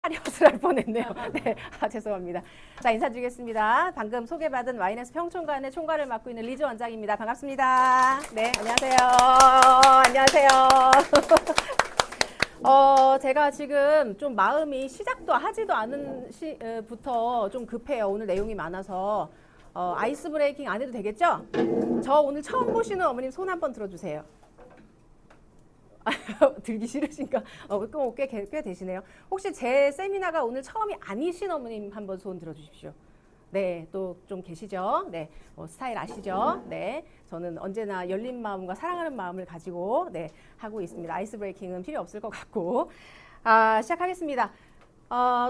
하리엇을 할 뻔했네요. 네, 죄송합니다. 자, 인사드리겠습니다. 방금 소개받은 YNS 평촌관의 총괄을 맡고 있는 리즈 원장입니다. 반갑습니다. 네, 안녕하세요. 안녕하세요. 제가 지금 좀 마음이 시작도 하지도 않은 부터 좀 급해요. 오늘 내용이 많아서. 아이스 브레이킹 안 해도 되겠죠? 저 오늘 처음 보시는 어머님 손 한번 들어주세요. 들기 싫으신가? 꽤 되시네요. 혹시 제 세미나가 오늘 처음이 아니신 어머님 한번 손 들어주십시오. 네, 또 좀 계시죠? 네, 스타일 아시죠? 네, 저는 언제나 열린 마음과 사랑하는 마음을 가지고 네 하고 있습니다. 아이스 브레이킹은 필요 없을 것 같고, 시작하겠습니다.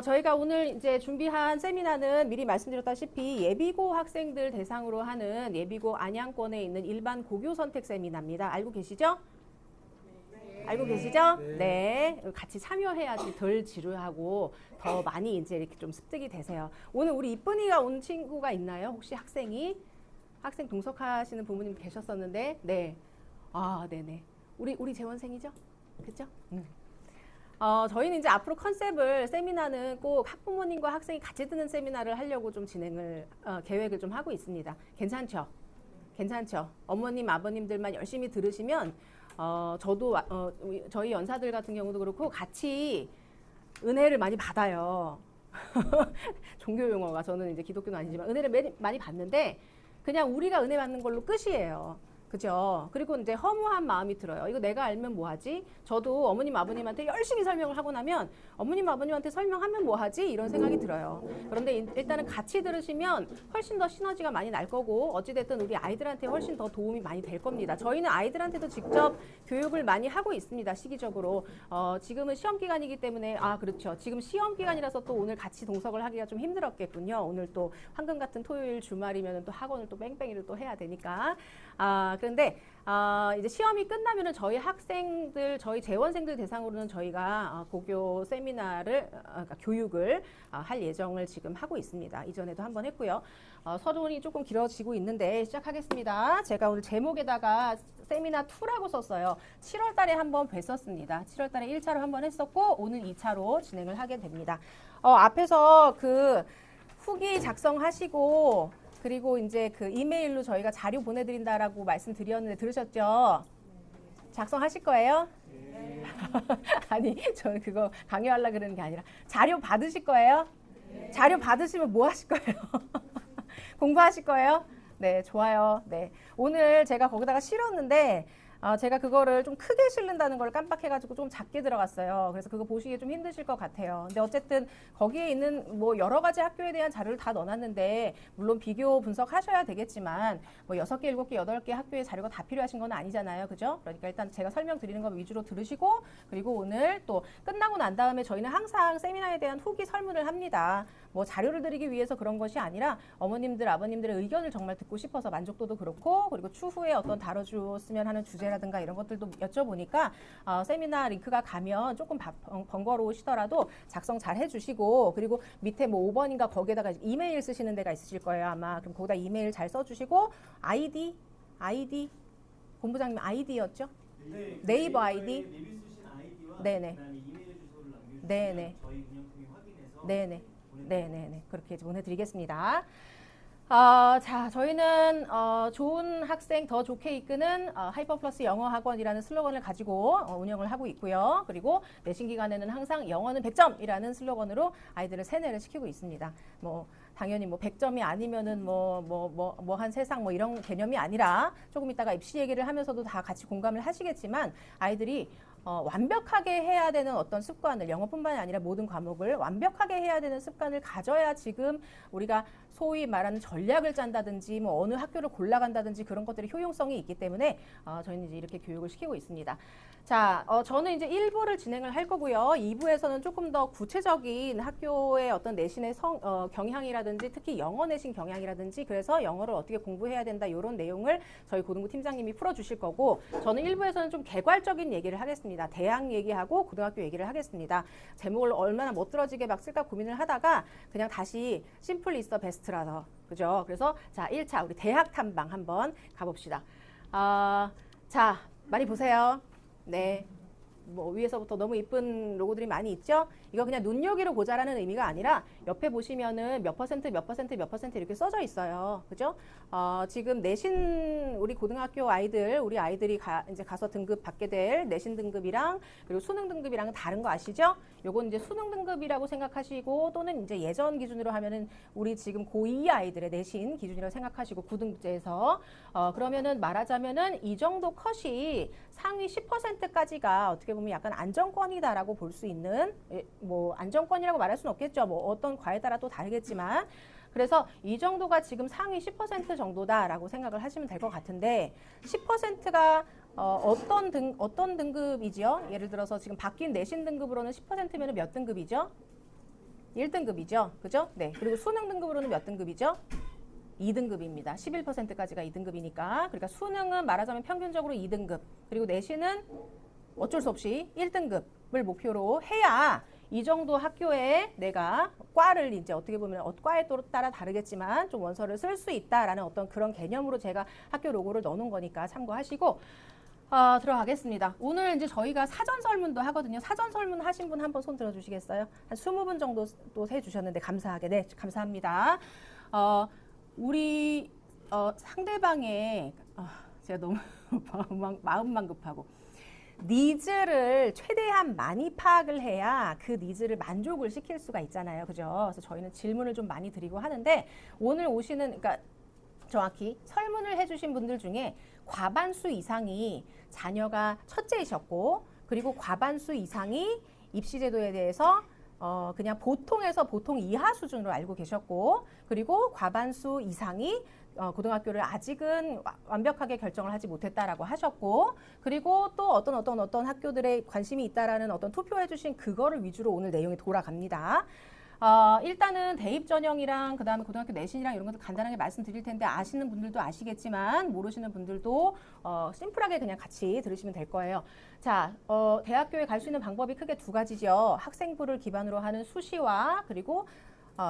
저희가 오늘 이제 준비한 세미나는 미리 말씀드렸다시피 예비고 학생들 대상으로 하는 예비고 안양권에 있는 일반 고교 선택 세미나입니다. 알고 계시죠? 알고 계시죠? 네. 같이 참여해야지 덜 지루하고 더 많이 이제 이렇게 좀 습득이 되세요. 오늘 우리 이쁜이가 온 친구가 있나요? 혹시 학생 동석하시는 부모님 계셨었는데, 네. 네네. 우리 재원생이죠? 그죠? 저희는 이제 앞으로 컨셉을 세미나는 꼭 학부모님과 학생이 같이 듣는 세미나를 하려고 좀 계획을 좀 하고 있습니다. 괜찮죠? 괜찮죠? 어머님, 아버님들만 열심히 들으시면 저도 저희 연사들 같은 경우도 그렇고 같이 은혜를 많이 받아요. 종교 용어가 저는 이제 기독교는 아니지만 은혜를 많이 받는데 그냥 우리가 은혜 받는 걸로 끝이에요. 그죠? 그리고 이제 허무한 마음이 들어요. 이거 내가 알면 뭐하지? 저도 어머님, 아버님한테 열심히 설명을 하고 나면 어머님, 아버님한테 설명하면 뭐하지? 이런 생각이 들어요. 그런데 일단은 같이 들으시면 훨씬 더 시너지가 많이 날 거고 어찌됐든 우리 아이들한테 훨씬 더 도움이 많이 될 겁니다. 저희는 아이들한테도 직접 교육을 많이 하고 있습니다. 시기적으로. 지금은 시험 기간이기 때문에 그렇죠. 지금 시험 기간이라서 또 오늘 같이 동석을 하기가 좀 힘들었겠군요. 오늘 또 황금 같은 토요일 주말이면 또 학원을 또 뺑뺑이를 또 해야 되니까. 그런데 이제 시험이 끝나면은 저희 재원생들 대상으로는 저희가 고교 세미나를 그러니까 교육을 할 예정을 지금 하고 있습니다. 이전에도 한번 했고요. 서론이 조금 길어지고 있는데 시작하겠습니다. 제가 오늘 제목에다가 세미나 2라고 썼어요. 7월 달에 한번 뵀었습니다. 7월 달에 1차로 한번 했었고 오늘 2차로 진행을 하게 됩니다. 앞에서 그 후기 작성하시고 그리고 이제 그 이메일로 저희가 자료 보내드린다라고 말씀드렸는데 들으셨죠? 작성하실 거예요? 네. 아니, 저는 그거 강요하려고 그러는 게 아니라 자료 받으실 거예요? 네. 자료 받으시면 뭐 하실 거예요? 공부하실 거예요? 네, 좋아요. 네. 오늘 제가 거기다가 실었는데 제가 그거를 좀 크게 실른다는 걸 깜빡해가지고 좀 작게 들어갔어요. 그래서 그거 보시기 좀 힘드실 것 같아요. 근데 어쨌든 거기에 있는 뭐 여러 가지 학교에 대한 자료를 다 넣어놨는데 물론 비교 분석하셔야 되겠지만 뭐 6개, 7개, 8개 학교의 자료가 다 필요하신 건 아니잖아요. 그죠? 그러니까 일단 제가 설명드리는 거 위주로 들으시고 그리고 오늘 또 끝나고 난 다음에 저희는 항상 세미나에 대한 후기 설문을 합니다. 뭐 자료를 드리기 위해서 그런 것이 아니라 어머님들, 아버님들의 의견을 정말 듣고 싶어서 만족도도 그렇고 그리고 추후에 어떤 다뤄주었으면 하는 주제라든가 이런 것들도 여쭤보니까 세미나 링크가 가면 조금 번거로우시더라도 작성 잘 해주시고 그리고 밑에 뭐 5번인가 거기에다가 이메일 쓰시는 데가 있으실 거예요 아마. 그럼 거기다 이메일 잘 써주시고 아이디 본부장님 아이디였죠? 네, 네이버 아이디. 리뷰 쓰신 아이디와 네네. 그다음에 이메일 주소를 남겨주시면 네네. 저희 운영팀이 확인해서 네네. 네네네. 그렇게 보내드리겠습니다. 자, 저희는 좋은 학생 더 좋게 이끄는 하이퍼 플러스 영어 학원이라는 슬로건을 가지고 운영을 하고 있고요. 그리고 내신 기간에는 항상 영어는 100점이라는 슬로건으로 아이들을 세뇌를 시키고 있습니다. 뭐 당연히 뭐 100점이 아니면은 뭐 한 세상 뭐 이런 개념이 아니라 조금 이따가 입시 얘기를 하면서도 다 같이 공감을 하시겠지만 아이들이 완벽하게 해야 되는 어떤 습관을 영어뿐만이 아니라 모든 과목을 완벽하게 해야 되는 습관을 가져야 지금 우리가 소위 말하는 전략을 짠다든지 뭐 어느 학교를 골라간다든지 그런 것들이 효용성이 있기 때문에 저희는 이제 이렇게 교육을 시키고 있습니다. 자, 저는 이제 1부를 진행을 할 거고요. 2부에서는 조금 더 구체적인 학교의 어떤 내신의 경향이라든지 특히 영어 내신 경향이라든지 그래서 영어를 어떻게 공부해야 된다 이런 내용을 저희 고등부 팀장님이 풀어주실 거고 저는 1부에서는 좀 개괄적인 얘기를 하겠습니다. 대학 얘기하고 고등학교 얘기를 하겠습니다. 제목을 얼마나 멋들어지게 막 쓸까 고민을 하다가 그냥 다시 심플 이스 더 베스트라서 그죠? 그래서 자 1차 우리 대학 탐방 한번 가봅시다. 자 많이 보세요. 네, 뭐 위에서부터 너무 이쁜 로고들이 많이 있죠? 이거 그냥 눈여기로 보자라는 의미가 아니라 옆에 보시면은 몇 퍼센트, 몇 퍼센트, 몇 퍼센트 이렇게 써져 있어요. 그죠? 지금 내신 우리 고등학교 아이들, 우리 아이들이 이제 가서 등급 받게 될 내신 등급이랑 그리고 수능 등급이랑은 다른 거 아시죠? 요건 이제 수능 등급이라고 생각하시고 또는 이제 예전 기준으로 하면은 우리 지금 고2 아이들의 내신 기준이라고 생각하시고 구등급제에서 그러면은 말하자면은 이 정도 컷이 상위 10%까지가 어떻게 보면 약간 안정권이다라고 볼 수 있는 뭐 안정권이라고 말할 수는 없겠죠. 뭐 어떤 과에 따라 또 다르겠지만 그래서 이 정도가 지금 상위 10% 정도다라고 생각을 하시면 될 것 같은데 10%가 어떤 등급이죠? 예를 들어서 지금 바뀐 내신 등급으로는 10%면은 몇 등급이죠? 1등급이죠. 그죠? 네. 그리고 수능 등급으로는 몇 등급이죠? 2등급입니다. 11%까지가 2등급이니까. 그러니까 수능은 말하자면 평균적으로 2등급. 그리고 내신은 어쩔 수 없이 1등급을 목표로 해야 이 정도 학교에 내가 과를 이제 어떻게 보면 과에 따라 다르겠지만 좀 원서를 쓸 수 있다라는 어떤 그런 개념으로 제가 학교 로고를 넣어놓은 거니까 참고하시고 들어가겠습니다. 오늘 이제 저희가 사전 설문도 하거든요. 사전 설문 하신 분 한번 손 들어주시겠어요? 한 20분 정도 또 해주셨는데 감사하게. 네, 감사합니다. 우리 상대방의 제가 너무 마음만 급하고 니즈를 최대한 많이 파악을 해야 그 니즈를 만족을 시킬 수가 있잖아요. 그죠? 그래서 저희는 질문을 좀 많이 드리고 하는데 오늘 오시는 그러니까 정확히 설문을 해주신 분들 중에 과반수 이상이 자녀가 첫째이셨고 그리고 과반수 이상이 입시제도에 대해서 그냥 보통에서 보통 이하 수준으로 알고 계셨고 그리고 과반수 이상이 고등학교를 아직은 완벽하게 결정을 하지 못했다라고 하셨고 그리고 또 어떤 학교들에 관심이 있다라는 어떤 투표해 주신 그거를 위주로 오늘 내용이 돌아갑니다. 일단은 대입 전형이랑 그다음에 고등학교 내신이랑 이런 것들 간단하게 말씀드릴 텐데 아시는 분들도 아시겠지만 모르시는 분들도 심플하게 그냥 같이 들으시면 될 거예요. 자, 대학교에 갈 수 있는 방법이 크게 두 가지죠. 학생부를 기반으로 하는 수시와 그리고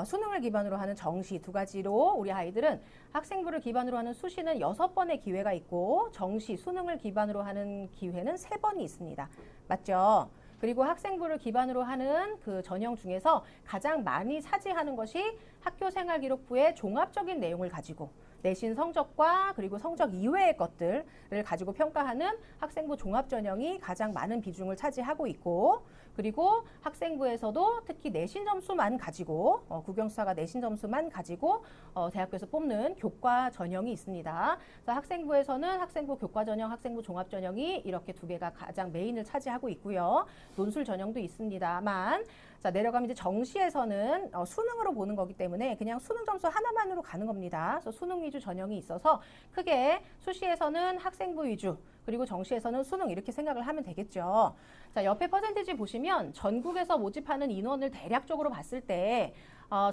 수능을 기반으로 하는 정시 두 가지로 우리 아이들은 학생부를 기반으로 하는 수시는 6번의 기회가 있고 정시, 수능을 기반으로 하는 기회는 3번이 있습니다. 맞죠? 그리고 학생부를 기반으로 하는 그 전형 중에서 가장 많이 차지하는 것이 학교생활기록부의 종합적인 내용을 가지고 내신 성적과 그리고 성적 이외의 것들을 가지고 평가하는 학생부 종합전형이 가장 많은 비중을 차지하고 있고 그리고 학생부에서도 특히 내신 점수만 가지고 국영수사가 내신 점수만 가지고 대학교에서 뽑는 교과 전형이 있습니다. 그래서 학생부에서는 학생부 교과 전형, 학생부 종합 전형이 이렇게 두 개가 가장 메인을 차지하고 있고요. 논술 전형도 있습니다만 자 내려가면 이제 정시에서는 수능으로 보는 거기 때문에 그냥 수능 점수 하나만으로 가는 겁니다. 그래서 수능 위주 전형이 있어서 크게 수시에서는 학생부 위주 그리고 정시에서는 수능 이렇게 생각을 하면 되겠죠. 자 옆에 퍼센티지 보시면 전국에서 모집하는 인원을 대략적으로 봤을 때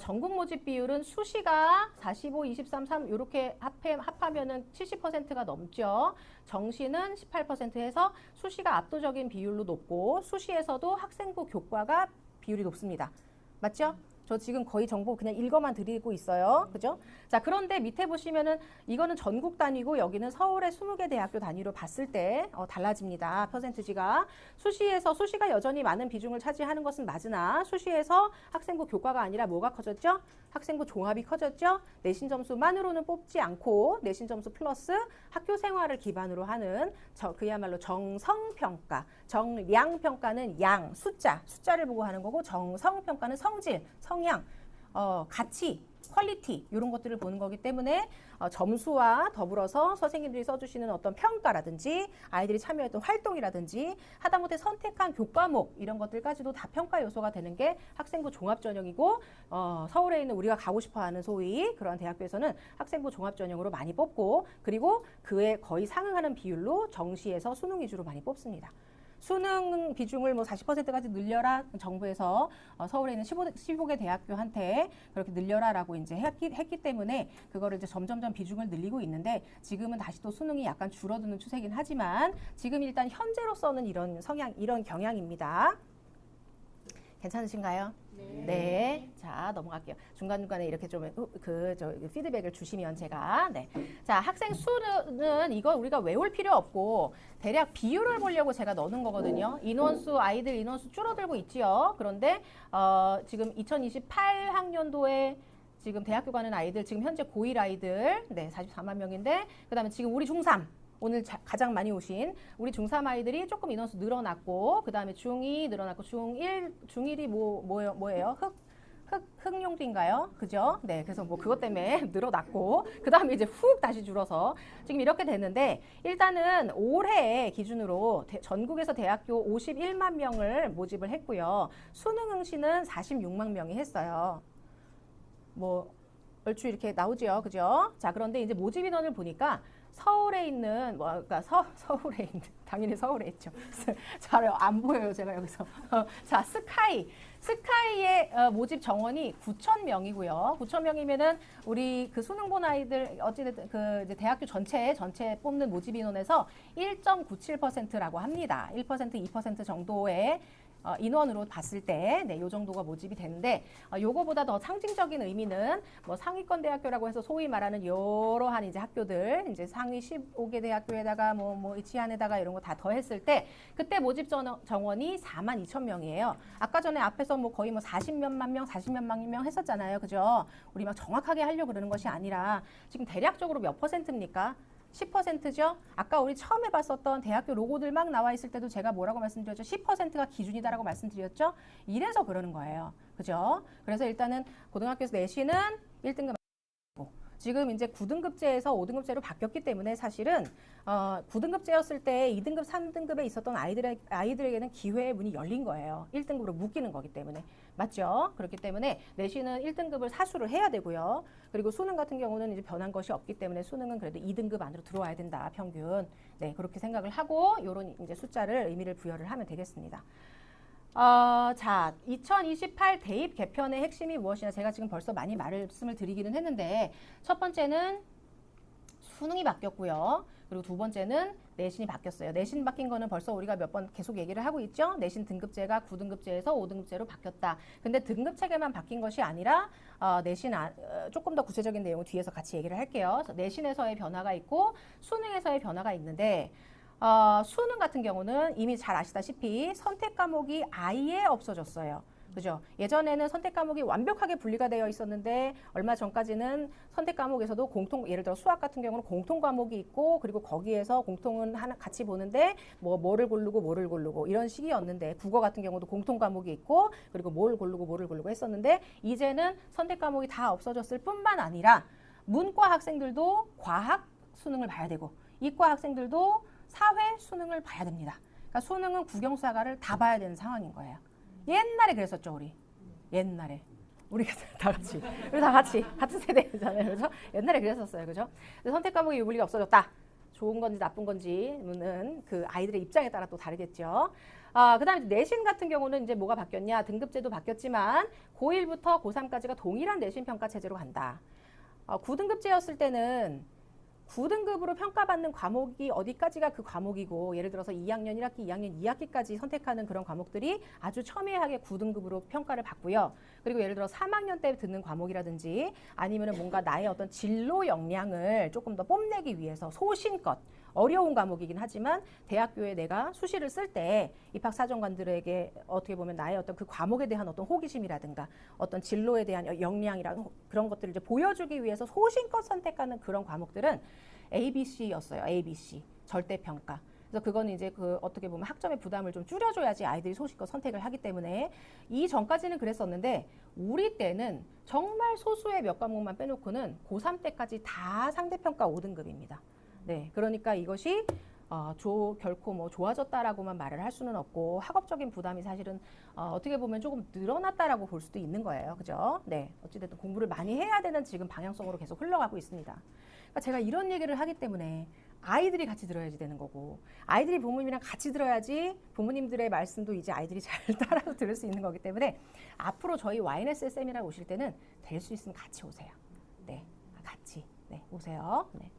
전국 모집 비율은 수시가 45, 23, 3 이렇게 합하면은 70%가 넘죠. 정시는 18% 해서 수시가 압도적인 비율로 높고 수시에서도 학생부 교과가 비율이 높습니다. 맞죠? 저 지금 거의 정보 그냥 읽어만 드리고 있어요. 그죠? 자, 그런데 밑에 보시면은 이거는 전국 단위고 여기는 서울의 20개 대학교 단위로 봤을 때 달라집니다. 퍼센티지가. 수시가 여전히 많은 비중을 차지하는 것은 맞으나 수시에서 학생부 교과가 아니라 뭐가 커졌죠? 학생부 종합이 커졌죠? 내신 점수만으로는 뽑지 않고 내신 점수 플러스 학교 생활을 기반으로 하는 그야말로 정성평가. 정량평가는 양, 숫자를 보고 하는 거고 정성평가는 성질, 성향, 가치, 퀄리티 이런 것들을 보는 거기 때문에 점수와 더불어서 선생님들이 써주시는 어떤 평가라든지 아이들이 참여했던 활동이라든지 하다못해 선택한 교과목 이런 것들까지도 다 평가 요소가 되는 게 학생부 종합전형이고 서울에 있는 우리가 가고 싶어하는 소위 그런 대학교에서는 학생부 종합전형으로 많이 뽑고 그리고 그에 거의 상응하는 비율로 정시에서 수능 위주로 많이 뽑습니다. 수능 비중을 뭐 40%까지 늘려라 정부에서 서울에 있는 15개 대학교한테 그렇게 늘려라라고 이제 했기 때문에 그거를 이제 점점점 비중을 늘리고 있는데 지금은 다시 또 수능이 약간 줄어드는 추세긴 하지만 지금 일단 현재로서는 이런 성향, 이런 경향입니다. 괜찮으신가요? 네. 자, 넘어갈게요. 중간중간에 이렇게 좀 피드백을 주시면 제가. 네. 자, 학생 수는 이거 우리가 외울 필요 없고 대략 비율을 보려고 제가 넣는 거거든요. 아이들 인원수 줄어들고 있지요. 그런데 지금 2028학년도에 지금 대학교 가는 아이들, 지금 현재 고1 아이들, 네, 44만 명인데, 그 다음에 지금 우리 중3, 오늘 가장 많이 오신 우리 중3 아이들이 조금 인원수 늘어났고, 그 다음에 중2 늘어났고, 중1이 뭐예요? 흑룡도인가요? 그죠? 네, 그래서 뭐 그것 때문에 늘어났고, 그 다음에 이제 훅 다시 줄어서 지금 이렇게 됐는데, 일단은 올해 기준으로 전국에서 대학교 51만 명을 모집을 했고요. 수능 응시는 46만 명이 했어요. 뭐 얼추 이렇게 나오죠, 그죠? 자, 그런데 이제 모집 인원을 보니까 서울에 있는 그러니까 서울에 있는 당연히 서울에 있죠. 잘 안 보여요, 제가 여기서. 자, 스카이의 모집 정원이 9천 명이고요. 9천 명이면은 우리 그 수능 본 아이들 어찌됐든 그 이제 대학교 전체 뽑는 모집 인원에서 1.97%라고 합니다. 1% 2% 정도의 인원으로 봤을 때, 네, 요 정도가 모집이 되는데, 요거보다 더 상징적인 의미는 뭐 상위권 대학교라고 해서 소위 말하는 여러한 이제 학교들, 이제 상위 15개 대학교에다가 뭐 이치안에다가 이런 거 다 더했을 때, 그때 모집 정원이 4만 2천 명이에요. 아까 전에 앞에서 뭐 거의 뭐 40몇만 명, 40몇만 명 했었잖아요. 그죠? 우리 막 정확하게 하려고 그러는 것이 아니라, 지금 대략적으로 몇 %입니까? 10%죠? 아까 우리 처음에 봤었던 대학교 로고들 막 나와 있을 때도 제가 뭐라고 말씀드렸죠? 10%가 기준이다라고 말씀드렸죠? 이래서 그러는 거예요. 그죠? 그래서 일단은 고등학교에서 내신은 1등급 지금 이제 9등급제에서 5등급제로 바뀌었기 때문에 사실은 9등급제였을 때 2등급, 3등급에 있었던 아이들에게는 기회의 문이 열린 거예요. 1등급으로 묶이는 거기 때문에. 맞죠? 그렇기 때문에 내신은 1등급을 사수를 해야 되고요. 그리고 수능 같은 경우는 이제 변한 것이 없기 때문에 수능은 그래도 2등급 안으로 들어와야 된다, 평균. 네, 그렇게 생각을 하고 요런 이제 숫자를 의미를 부여를 하면 되겠습니다. 자, 2028 대입 개편의 핵심이 무엇이냐? 제가 지금 벌써 많이 말씀을 드리기는 했는데, 첫 번째는 수능이 바뀌었고요. 그리고 두 번째는 내신이 바뀌었어요. 내신 바뀐 거는 벌써 우리가 몇 번 계속 얘기를 하고 있죠. 내신 등급제가 9등급제에서 5등급제로 바뀌었다. 근데 등급 체계만 바뀐 것이 아니라 내신 조금 더 구체적인 내용을 뒤에서 같이 얘기를 할게요. 내신에서의 변화가 있고 수능에서의 변화가 있는데, 수능 같은 경우는 이미 잘 아시다시피 선택 과목이 아예 없어졌어요. 그죠? 예전에는 선택 과목이 완벽하게 분리가 되어 있었는데 얼마 전까지는 선택 과목에서도 예를 들어 수학 같은 경우는 공통 과목이 있고, 그리고 거기에서 공통은 하나 같이 보는데 뭐를 고르고 이런 식이었는데, 국어 같은 경우도 공통 과목이 있고, 그리고 뭐를 고르고 했었는데, 이제는 선택 과목이 다 없어졌을 뿐만 아니라 문과 학생들도 과학 수능을 봐야 되고, 이과 학생들도 사회 수능을 봐야 됩니다. 그러니까 수능은 국영수학과를 다 봐야 되는 상황인 거예요. 옛날에 그랬었죠, 우리. 옛날에. 우리 다 같이 같은 세대잖아요. 그래서 옛날에 그랬었어요. 그죠? 선택 과목의 유불리가 없어졌다. 좋은 건지 나쁜 건지는 그 아이들의 입장에 따라 또 다르겠죠. 그다음에 내신 같은 경우는 이제 뭐가 바뀌었냐? 등급제도 바뀌었지만 고1부터 고3까지가 동일한 내신 평가 체제로 간다. 9등급제였을 때는 9등급으로 평가받는 과목이 어디까지가 그 과목이고, 예를 들어서 2학년 1학기, 2학년 2학기까지 선택하는 그런 과목들이 아주 첨예하게 9등급으로 평가를 받고요. 그리고 예를 들어 3학년 때 듣는 과목이라든지 아니면은 뭔가 나의 어떤 진로 역량을 조금 더 뽐내기 위해서 소신껏 어려운 과목이긴 하지만 대학교에 내가 수시를 쓸 때 입학사정관들에게 어떻게 보면 나의 어떤 그 과목에 대한 어떤 호기심이라든가 어떤 진로에 대한 역량이라는 그런 것들을 이제 보여주기 위해서 소신껏 선택하는 그런 과목들은 ABC였어요. ABC. 절대평가. 그래서 그거는 이제 그 어떻게 보면 학점의 부담을 좀 줄여줘야지 아이들이 소신껏 선택을 하기 때문에, 이 전까지는 그랬었는데 우리 때는 정말 소수의 몇 과목만 빼놓고는 고3 때까지 다 상대평가 5등급입니다. 네, 그러니까 이것이 결코 뭐 좋아졌다라고만 말을 할 수는 없고, 학업적인 부담이 사실은 어떻게 보면 조금 늘어났다라고 볼 수도 있는 거예요. 그죠? 네, 어찌됐든 공부를 많이 해야 되는 지금 방향성으로 계속 흘러가고 있습니다. 그러니까 제가 이런 얘기를 하기 때문에 아이들이 같이 들어야지 되는 거고, 아이들이 부모님이랑 같이 들어야지 부모님들의 말씀도 이제 아이들이 잘 따라서 들을 수 있는 거기 때문에 앞으로 저희 YNS 세미나 오실 때는 될 수 있으면 같이 오세요. 네, 같이 오세요. 네.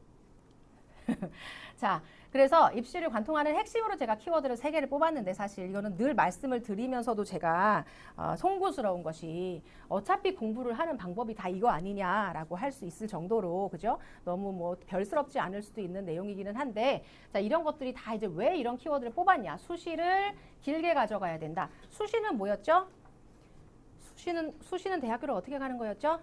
자, 그래서 입시를 관통하는 핵심으로 제가 키워드를 3개를 뽑았는데 사실 이거는 늘 말씀을 드리면서도 제가 송구스러운 것이 어차피 공부를 하는 방법이 다 이거 아니냐라고 할 수 있을 정도로 그죠? 너무 뭐 별스럽지 않을 수도 있는 내용이기는 한데 자, 이런 것들이 다 이제 왜 이런 키워드를 뽑았냐? 수시를 길게 가져가야 된다. 수시는 뭐였죠? 수시는 대학교를 어떻게 가는 거였죠?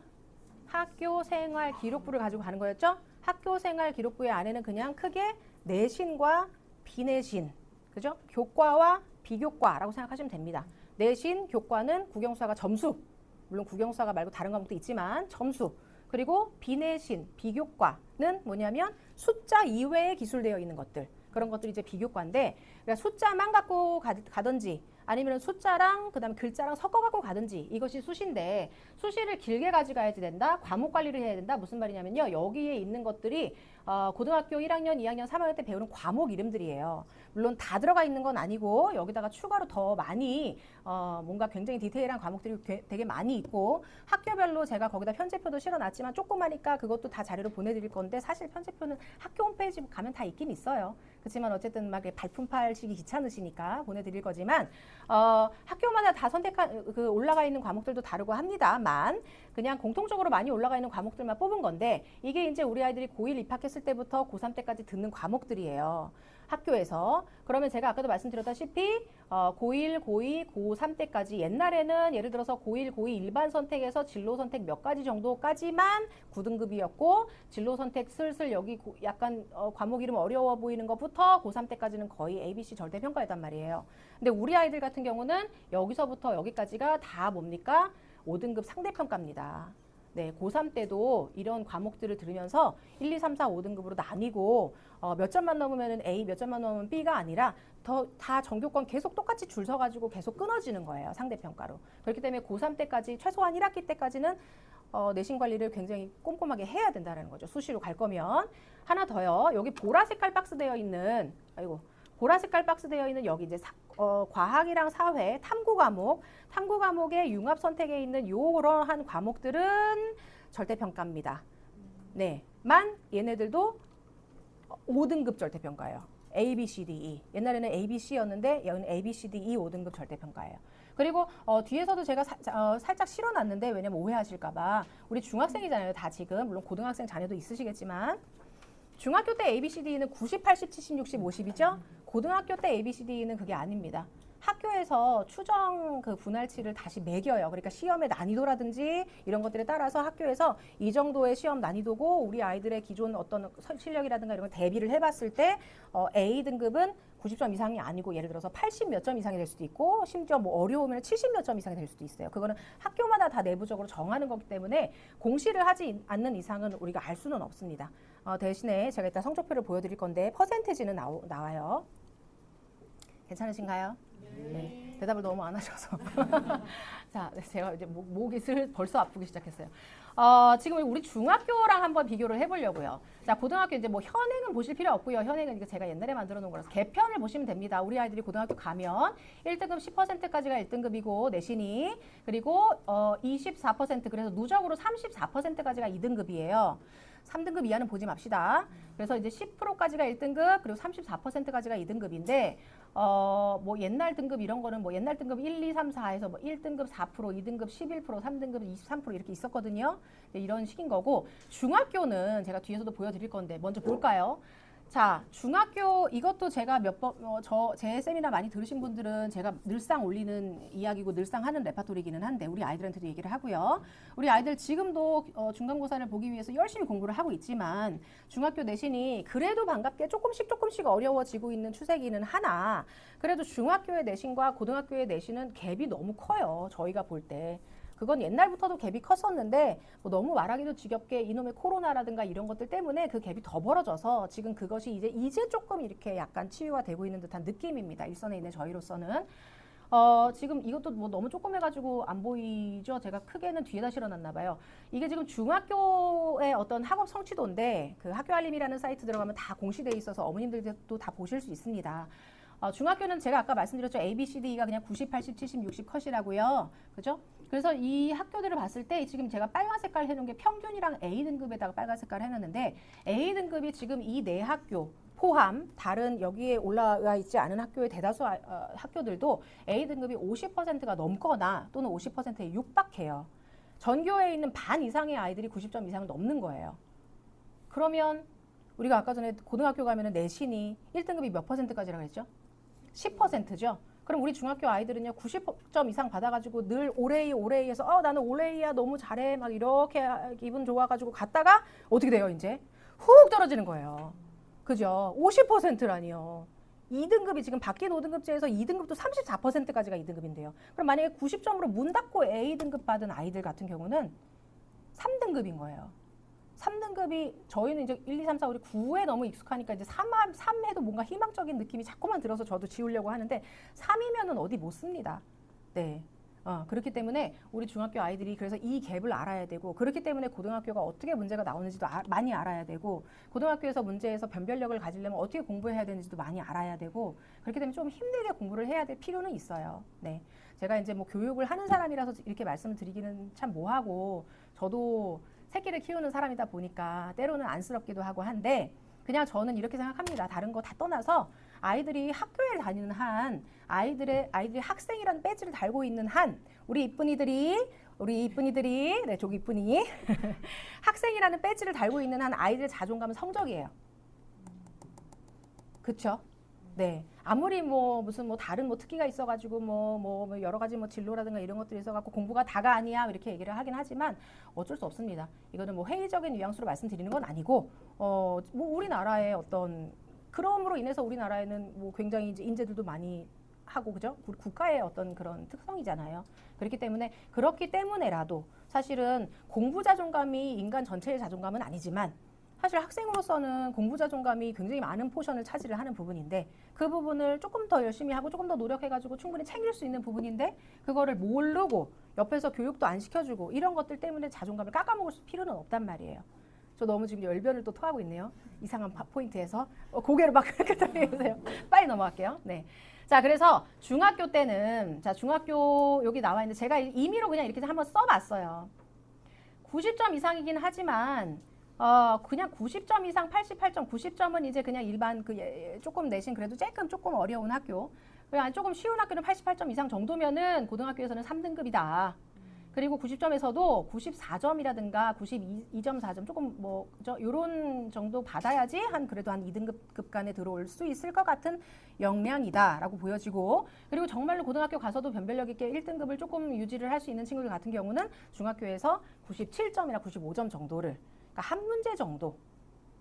학교 생활 기록부를 가지고 가는 거였죠? 학교 생활 기록부의 안에는 그냥 크게 내신과 비내신, 그죠? 교과와 비교과라고 생각하시면 됩니다. 내신, 교과는 국영수가 점수, 물론 국영수가 말고 다른 과목도 있지만 점수, 그리고 비내신, 비교과는 뭐냐면 숫자 이외에 기술되어 있는 것들, 그런 것들이 이제 비교과인데 그러니까 숫자만 갖고 가든지 아니면 숫자랑 그다음에 글자랑 섞어 갖고 가든지 이것이 수시인데 수시를 길게 가져가야지 된다. 과목 관리를 해야 된다. 무슨 말이냐면요. 여기에 있는 것들이 고등학교 1학년, 2학년, 3학년 때 배우는 과목 이름들이에요. 물론 다 들어가 있는 건 아니고 여기다가 추가로 더 많이 뭔가 굉장히 디테일한 과목들이 되게 많이 있고 학교별로 제가 거기다 편제표도 실어놨지만 조그마니까 그것도 다 자료로 보내드릴 건데 사실 편제표는 학교 홈페이지 가면 다 있긴 있어요. 그렇지만 어쨌든 막 발품팔시기 귀찮으시니까 보내드릴 거지만 학교마다 다 선택한 그 올라가 있는 과목들도 다르고 합니다만 그냥 공통적으로 많이 올라가 있는 과목들만 뽑은 건데 이게 이제 우리 아이들이 고1 입학했을 때부터 고3 때까지 듣는 과목들이에요. 학교에서. 그러면 제가 아까도 말씀드렸다시피 고1, 고2, 고3 때까지 옛날에는 예를 들어서 고1, 고2 일반 선택에서 진로 선택 몇 가지 정도까지만 9등급이었고 진로 선택 슬슬 여기 약간 과목 이름 어려워 보이는 것부터 고3 때까지는 거의 ABC 절대평가였단 말이에요. 근데 우리 아이들 같은 경우는 여기서부터 여기까지가 다 뭡니까? 5등급 상대평가입니다. 네, 고3 때도 이런 과목들을 들으면서 1, 2, 3, 4, 5등급으로 나뉘고 몇 점만 넘으면 A, 몇 점만 넘으면 B가 아니라 다 전교권 계속 똑같이 줄 서가지고 계속 끊어지는 거예요. 상대평가로. 그렇기 때문에 고3 때까지 최소한 1학기 때까지는 내신 관리를 굉장히 꼼꼼하게 해야 된다는 거죠. 수시로 갈 거면. 하나 더요. 여기 보라색 깔박스 되어 있는 보라색 깔박스 되어 있는 여기 이제 과학이랑 사회, 탐구 과목의 융합 선택에 있는 요러한 과목들은 절대평가입니다. 네, 만 얘네들도 5등급 절대평가예요. A, B, C, D, E. 옛날에는 A, B, C였는데 여기는 A, B, C, D, E 5등급 절대평가예요. 그리고 뒤에서도 제가 살짝 실어놨는데 왜냐면 오해하실까봐 우리 중학생이잖아요. 다 지금 물론 고등학생 자녀도 있으시겠지만 중학교 때 A, B, C, D는 90, 80, 70, 60, 50이죠? 고등학교 때 A, B, C, D는 그게 아닙니다. 학교에서 추정 그 분할치를 다시 매겨요. 그러니까 시험의 난이도라든지 이런 것들에 따라서 학교에서 이 정도의 시험 난이도고 우리 아이들의 기존 어떤 실력이라든가 이런 걸 대비를 해봤을 때 A 등급은 90점 이상이 아니고 예를 들어서 80 몇 점 이상이 될 수도 있고 심지어 뭐 어려우면 70 몇 점 이상이 될 수도 있어요. 그거는 학교마다 다 내부적으로 정하는 거기 때문에 공시를 하지 않는 이상은 우리가 알 수는 없습니다. 대신에 제가 이따 성적표를 보여드릴 건데 퍼센테지는 나와요. 괜찮으신가요? 네. 대답을 너무 안 하셔서. 자, 제가 이제 목이 벌써 아프기 시작했어요. 지금 우리 중학교랑 한번 비교를 해보려고요. 자, 고등학교 이제 뭐 현행은 보실 필요 없고요. 현행은 이거 제가 옛날에 만들어 놓은 거라서 개편을 보시면 됩니다. 우리 아이들이 고등학교 가면 1등급 10%까지가 1등급이고 내신이 그리고 24% 그래서 누적으로 34%까지가 2등급이에요. 3등급 이하는 보지 맙시다. 그래서 이제 10%까지가 1등급 그리고 34%까지가 2등급인데 뭐 옛날 등급 이런 거는 뭐 옛날 등급 1, 2, 3, 4에서 뭐 1등급 4%, 2등급 11%, 3등급 23% 이렇게 있었거든요. 이런 식인 거고 중학교는 제가 뒤에서도 보여드릴 건데 먼저 볼까요? 자, 중학교 이것도 제가 몇 번 제 세미나 많이 들으신 분들은 제가 늘상 올리는 이야기고 늘상 하는 레파토리기는 한데 우리 아이들한테도 얘기를 하고요. 우리 아이들 지금도 중간고사를 보기 위해서 열심히 공부를 하고 있지만 중학교 내신이 그래도 반갑게 조금씩 어려워지고 있는 추세기는 하나 그래도 중학교의 내신과 고등학교의 내신은 갭이 너무 커요. 저희가 볼 때. 그건 옛날부터도 갭이 컸었는데 뭐 너무 말하기도 지겹게 이놈의 코로나라든가 이런 것들 때문에 그 갭이 더 벌어져서 지금 그것이 이제 조금 이렇게 약간 치유가 되고 있는 듯한 느낌입니다. 일선에 있는 저희로서는. 지금 이것도 뭐 너무 조그매가지고 안 보이죠? 제가 크게는 뒤에다 실어놨나 봐요. 이게 지금 중학교의 어떤 학업 성취도인데 그 학교알림이라는 사이트 들어가면 다 공시돼 있어서 어머님들도 다 보실 수 있습니다. 중학교는 제가 아까 말씀드렸죠. A, B, C, D가 그냥 90, 80, 70, 60 컷이라고요. 그죠? 그래서 이 학교들을 봤을 때 지금 제가 빨간 색깔 해놓은 게 평균이랑 A등급에다가 빨간 색깔 해놨는데 A등급이 지금 이 네 학교 포함 다른 여기에 올라와 있지 않은 학교의 대다수 학교들도 A등급이 50%가 넘거나 또는 50%에 육박해요. 전교에 있는 반 이상의 아이들이 90점 이상을 넘는 거예요. 그러면 우리가 아까 전에 고등학교 가면은 내신이 1등급이 몇 %까지라고 했죠? 10%죠. 그럼 우리 중학교 아이들은요 90점 이상 받아가지고 늘 올해에서 나는 올해야 너무 잘해 막 이렇게 기분 좋아가지고 갔다가 어떻게 돼요 이제 훅 떨어지는 거예요. 그죠? 50%라니요. 2등급이 지금 바뀐 5등급제에서 2등급도 34%까지가 2등급인데요. 그럼 만약에 90점으로 문 닫고 A등급 받은 아이들 같은 경우는 3등급인 거예요. 3등급이 저희는 이제 1, 2, 3, 4, 5, 9에 너무 익숙하니까 이제 3해도 뭔가 희망적인 느낌이 자꾸만 들어서 저도 지우려고 하는데 3이면은 어디 못 씁니다. 네. 그렇기 때문에 우리 중학교 아이들이 그래서 이 갭을 알아야 되고 그렇기 때문에 고등학교가 어떻게 문제가 나오는지도 많이 알아야 되고 고등학교에서 문제에서 변별력을 가지려면 어떻게 공부해야 되는지도 많이 알아야 되고 그렇기 때문에 좀 힘들게 공부를 해야 될 필요는 있어요. 네. 제가 이제 뭐 교육을 하는 사람이라서 이렇게 말씀을 드리기는 참 뭐하고 저도 새끼를 키우는 사람이다 보니까 때로는 안쓰럽기도 하고 한데 그냥 저는 이렇게 생각합니다. 다른 거 다 떠나서 아이들이 학교에 다니는 한 아이들이 학생이라는 배지를 달고 있는 한 우리 이쁜이들이 네, 저기 이쁜이 학생이라는 배지를 달고 있는 한 아이들의 자존감은 성적이에요. 그쵸? 네. 아무리 무슨 다른 특기가 있어가지고 여러 가지 진로라든가 이런 것들이 있어갖고 공부가 다가 아니야 이렇게 얘기를 하긴 하지만 어쩔 수 없습니다. 이거는 회의적인 뉘앙스로 말씀드리는 건 아니고 우리나라의 어떤 그럼으로 인해서 우리나라에는 굉장히 이제 인재들도 많이 하고 그죠? 국가의 어떤 그런 특성이잖아요. 그렇기 때문에라도 사실은 공부 자존감이 인간 전체의 자존감은 아니지만 사실 학생으로서는 공부 자존감이 굉장히 많은 포션을 차지를 하는 부분인데 그 부분을 조금 더 열심히 하고 조금 더 노력해가지고 충분히 챙길 수 있는 부분인데 그거를 모르고 옆에서 교육도 안 시켜주고 이런 것들 때문에 자존감을 깎아먹을 필요는 없단 말이에요. 저 너무 지금 열변을 또 토하고 있네요. 이상한 포인트에서 고개를 막 그렇게 돌리세요. 빨리 넘어갈게요. 네. 자, 그래서 중학교 때는 중학교 여기 나와 있는데 제가 임의로 그냥 이렇게 한번 써봤어요. 90점 이상이긴 하지만 그냥 90점 이상 88점, 90점은 이제 그냥 일반 조금 내신 그래도 조금 어려운 학교. 조금 쉬운 학교는 88점 이상 정도면은 고등학교에서는 3등급이다. 그리고 90점에서도 94점이라든가 92.4점 조금 요런 정도 받아야지 그래도 한 2등급 급간에 들어올 수 있을 것 같은 역량이다라고 보여지고 그리고 정말로 고등학교 가서도 변별력 있게 1등급을 조금 유지를 할 수 있는 친구들 같은 경우는 중학교에서 97점이나 95점 정도를 그러니까 한 문제 정도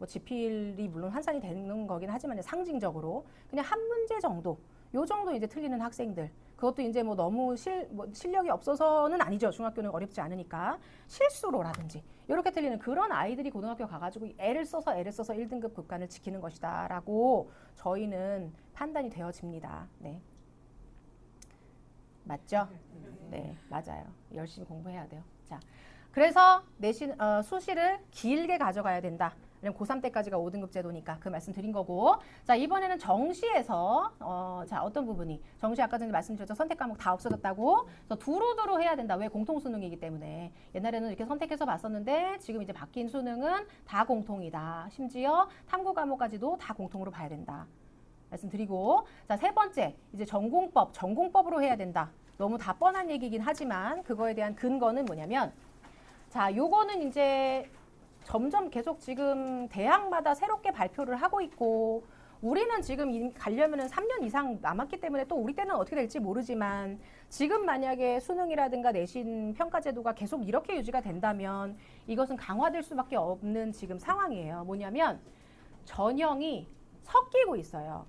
지필이 물론 환산이 되는 거긴 하지만 상징적으로 그냥 한 문제 정도 요 정도 이제 틀리는 학생들 그것도 이제 너무 실력이 없어서는 아니죠. 중학교는 어렵지 않으니까 실수로라든지 이렇게 틀리는 그런 아이들이 고등학교 가가지고 애를 써서 1등급 급간을 지키는 것이다라고 저희는 판단이 되어집니다. 네, 맞죠? 네, 맞아요. 열심히 공부해야 돼요. 자, 그래서 내신 수시를 길게 가져가야 된다. 왜냐면 고3 때까지가 5등급 제도니까 그 말씀 드린 거고 자 이번에는 정시에서 어떤 부분이 정시 아까 전에 말씀드렸죠. 선택 과목 다 없어졌다고 그래서 두루두루 해야 된다. 왜 공통 수능이기 때문에 옛날에는 이렇게 선택해서 봤었는데 지금 이제 바뀐 수능은 다 공통이다. 심지어 탐구 과목까지도 다 공통으로 봐야 된다. 말씀드리고 자 세 번째 이제 전공법으로 해야 된다. 너무 다 뻔한 얘기긴 하지만 그거에 대한 근거는 뭐냐면 자 요거는 이제 점점 계속 지금 대학마다 새롭게 발표를 하고 있고 우리는 지금 가려면은 3년 이상 남았기 때문에 또 우리 때는 어떻게 될지 모르지만 지금 만약에 수능이라든가 내신 평가 제도가 계속 이렇게 유지가 된다면 이것은 강화될 수밖에 없는 지금 상황이에요. 뭐냐면 전형이 섞이고 있어요.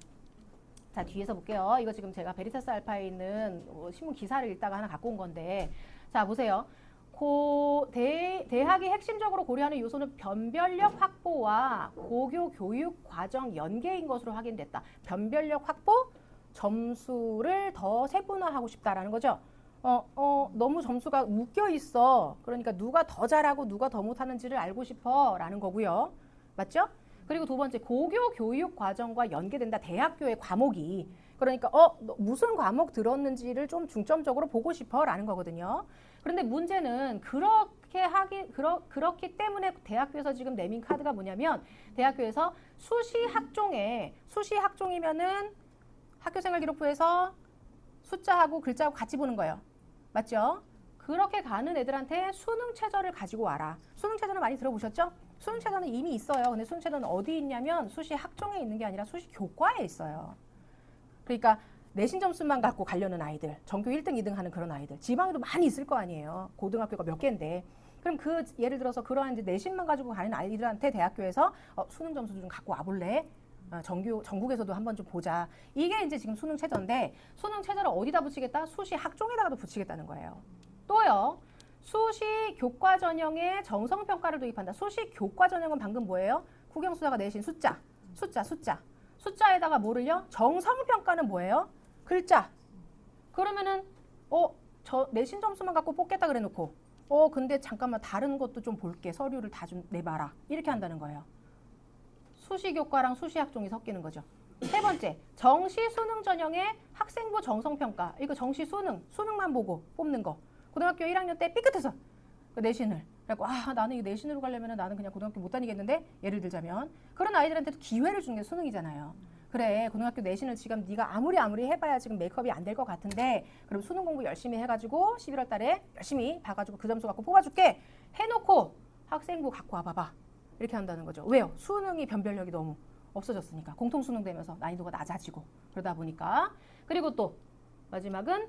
자 뒤에서 볼게요. 이거 지금 제가 베리타스 알파에 있는 신문 기사를 읽다가 하나 갖고 온 건데 자 보세요. 대학이 핵심적으로 고려하는 요소는 변별력 확보와 고교 교육 과정 연계인 것으로 확인됐다. 변별력 확보, 점수를 더 세분화하고 싶다라는 거죠. 너무 점수가 묶여 있어. 그러니까 누가 더 잘하고 누가 더 못하는지를 알고 싶어라는 거고요. 맞죠? 그리고 두 번째, 고교 교육 과정과 연계된다. 대학교의 과목이. 그러니까 너 무슨 과목 들었는지를 좀 중점적으로 보고 싶어라는 거거든요. 그런데 문제는 그렇기 때문에 대학교에서 지금 내민 카드가 뭐냐면 대학교에서 수시 학종이면은 학교생활기록부에서 숫자하고 글자하고 같이 보는 거예요. 맞죠? 그렇게 가는 애들한테 수능 최저를 가지고 와라. 수능 최저는 많이 들어보셨죠? 수능 최저는 이미 있어요. 근데 수능 최저는 어디 있냐면 수시 학종에 있는 게 아니라 수시 교과에 있어요. 그러니까 내신 점수만 갖고 가려는 아이들, 전교 1등, 2등 하는 그런 아이들, 지방에도 많이 있을 거 아니에요. 고등학교가 몇 개인데. 그럼 예를 들어서 그러한 이제 내신만 가지고 가는 아이들한테 대학교에서 수능 점수 좀 갖고 와볼래? 전국에서도 한번 좀 보자. 이게 이제 지금 수능 최저인데 수능 최저를 어디다 붙이겠다? 수시 학종에다가도 붙이겠다는 거예요. 또요. 수시 교과 전형에 정성평가를 도입한다. 수시 교과 전형은 방금 뭐예요? 국영수사가 내신 숫자에다가 뭐를요? 정성평가는 뭐예요? 글자. 그러면은 저 내신 점수만 갖고 뽑겠다 그래놓고 근데 잠깐만 다른 것도 좀 볼게. 서류를 다 좀 내봐라. 이렇게 한다는 거예요. 수시교과랑 수시학종이 섞이는 거죠. 세 번째, 정시 수능 전형의 학생부 정성평가. 이거 정시 수능만 보고 뽑는 거. 고등학교 1학년 때 삐끗해서 내신을. 그래갖고 나는 이 내신으로 가려면 나는 그냥 고등학교 못 다니겠는데? 예를 들자면. 그런 아이들한테도 기회를 주는 게 수능이잖아요. 그래, 고등학교 내신을 지금 네가 아무리 해봐야 지금 메이크업이 안 될 것 같은데 그럼 수능 공부 열심히 해가지고 11월 달에 열심히 봐가지고 그 점수 갖고 뽑아줄게 해놓고 학생부 갖고 와봐봐. 이렇게 한다는 거죠. 왜요? 수능이 변별력이 너무 없어졌으니까. 공통수능 되면서 난이도가 낮아지고 그러다 보니까. 그리고 또 마지막은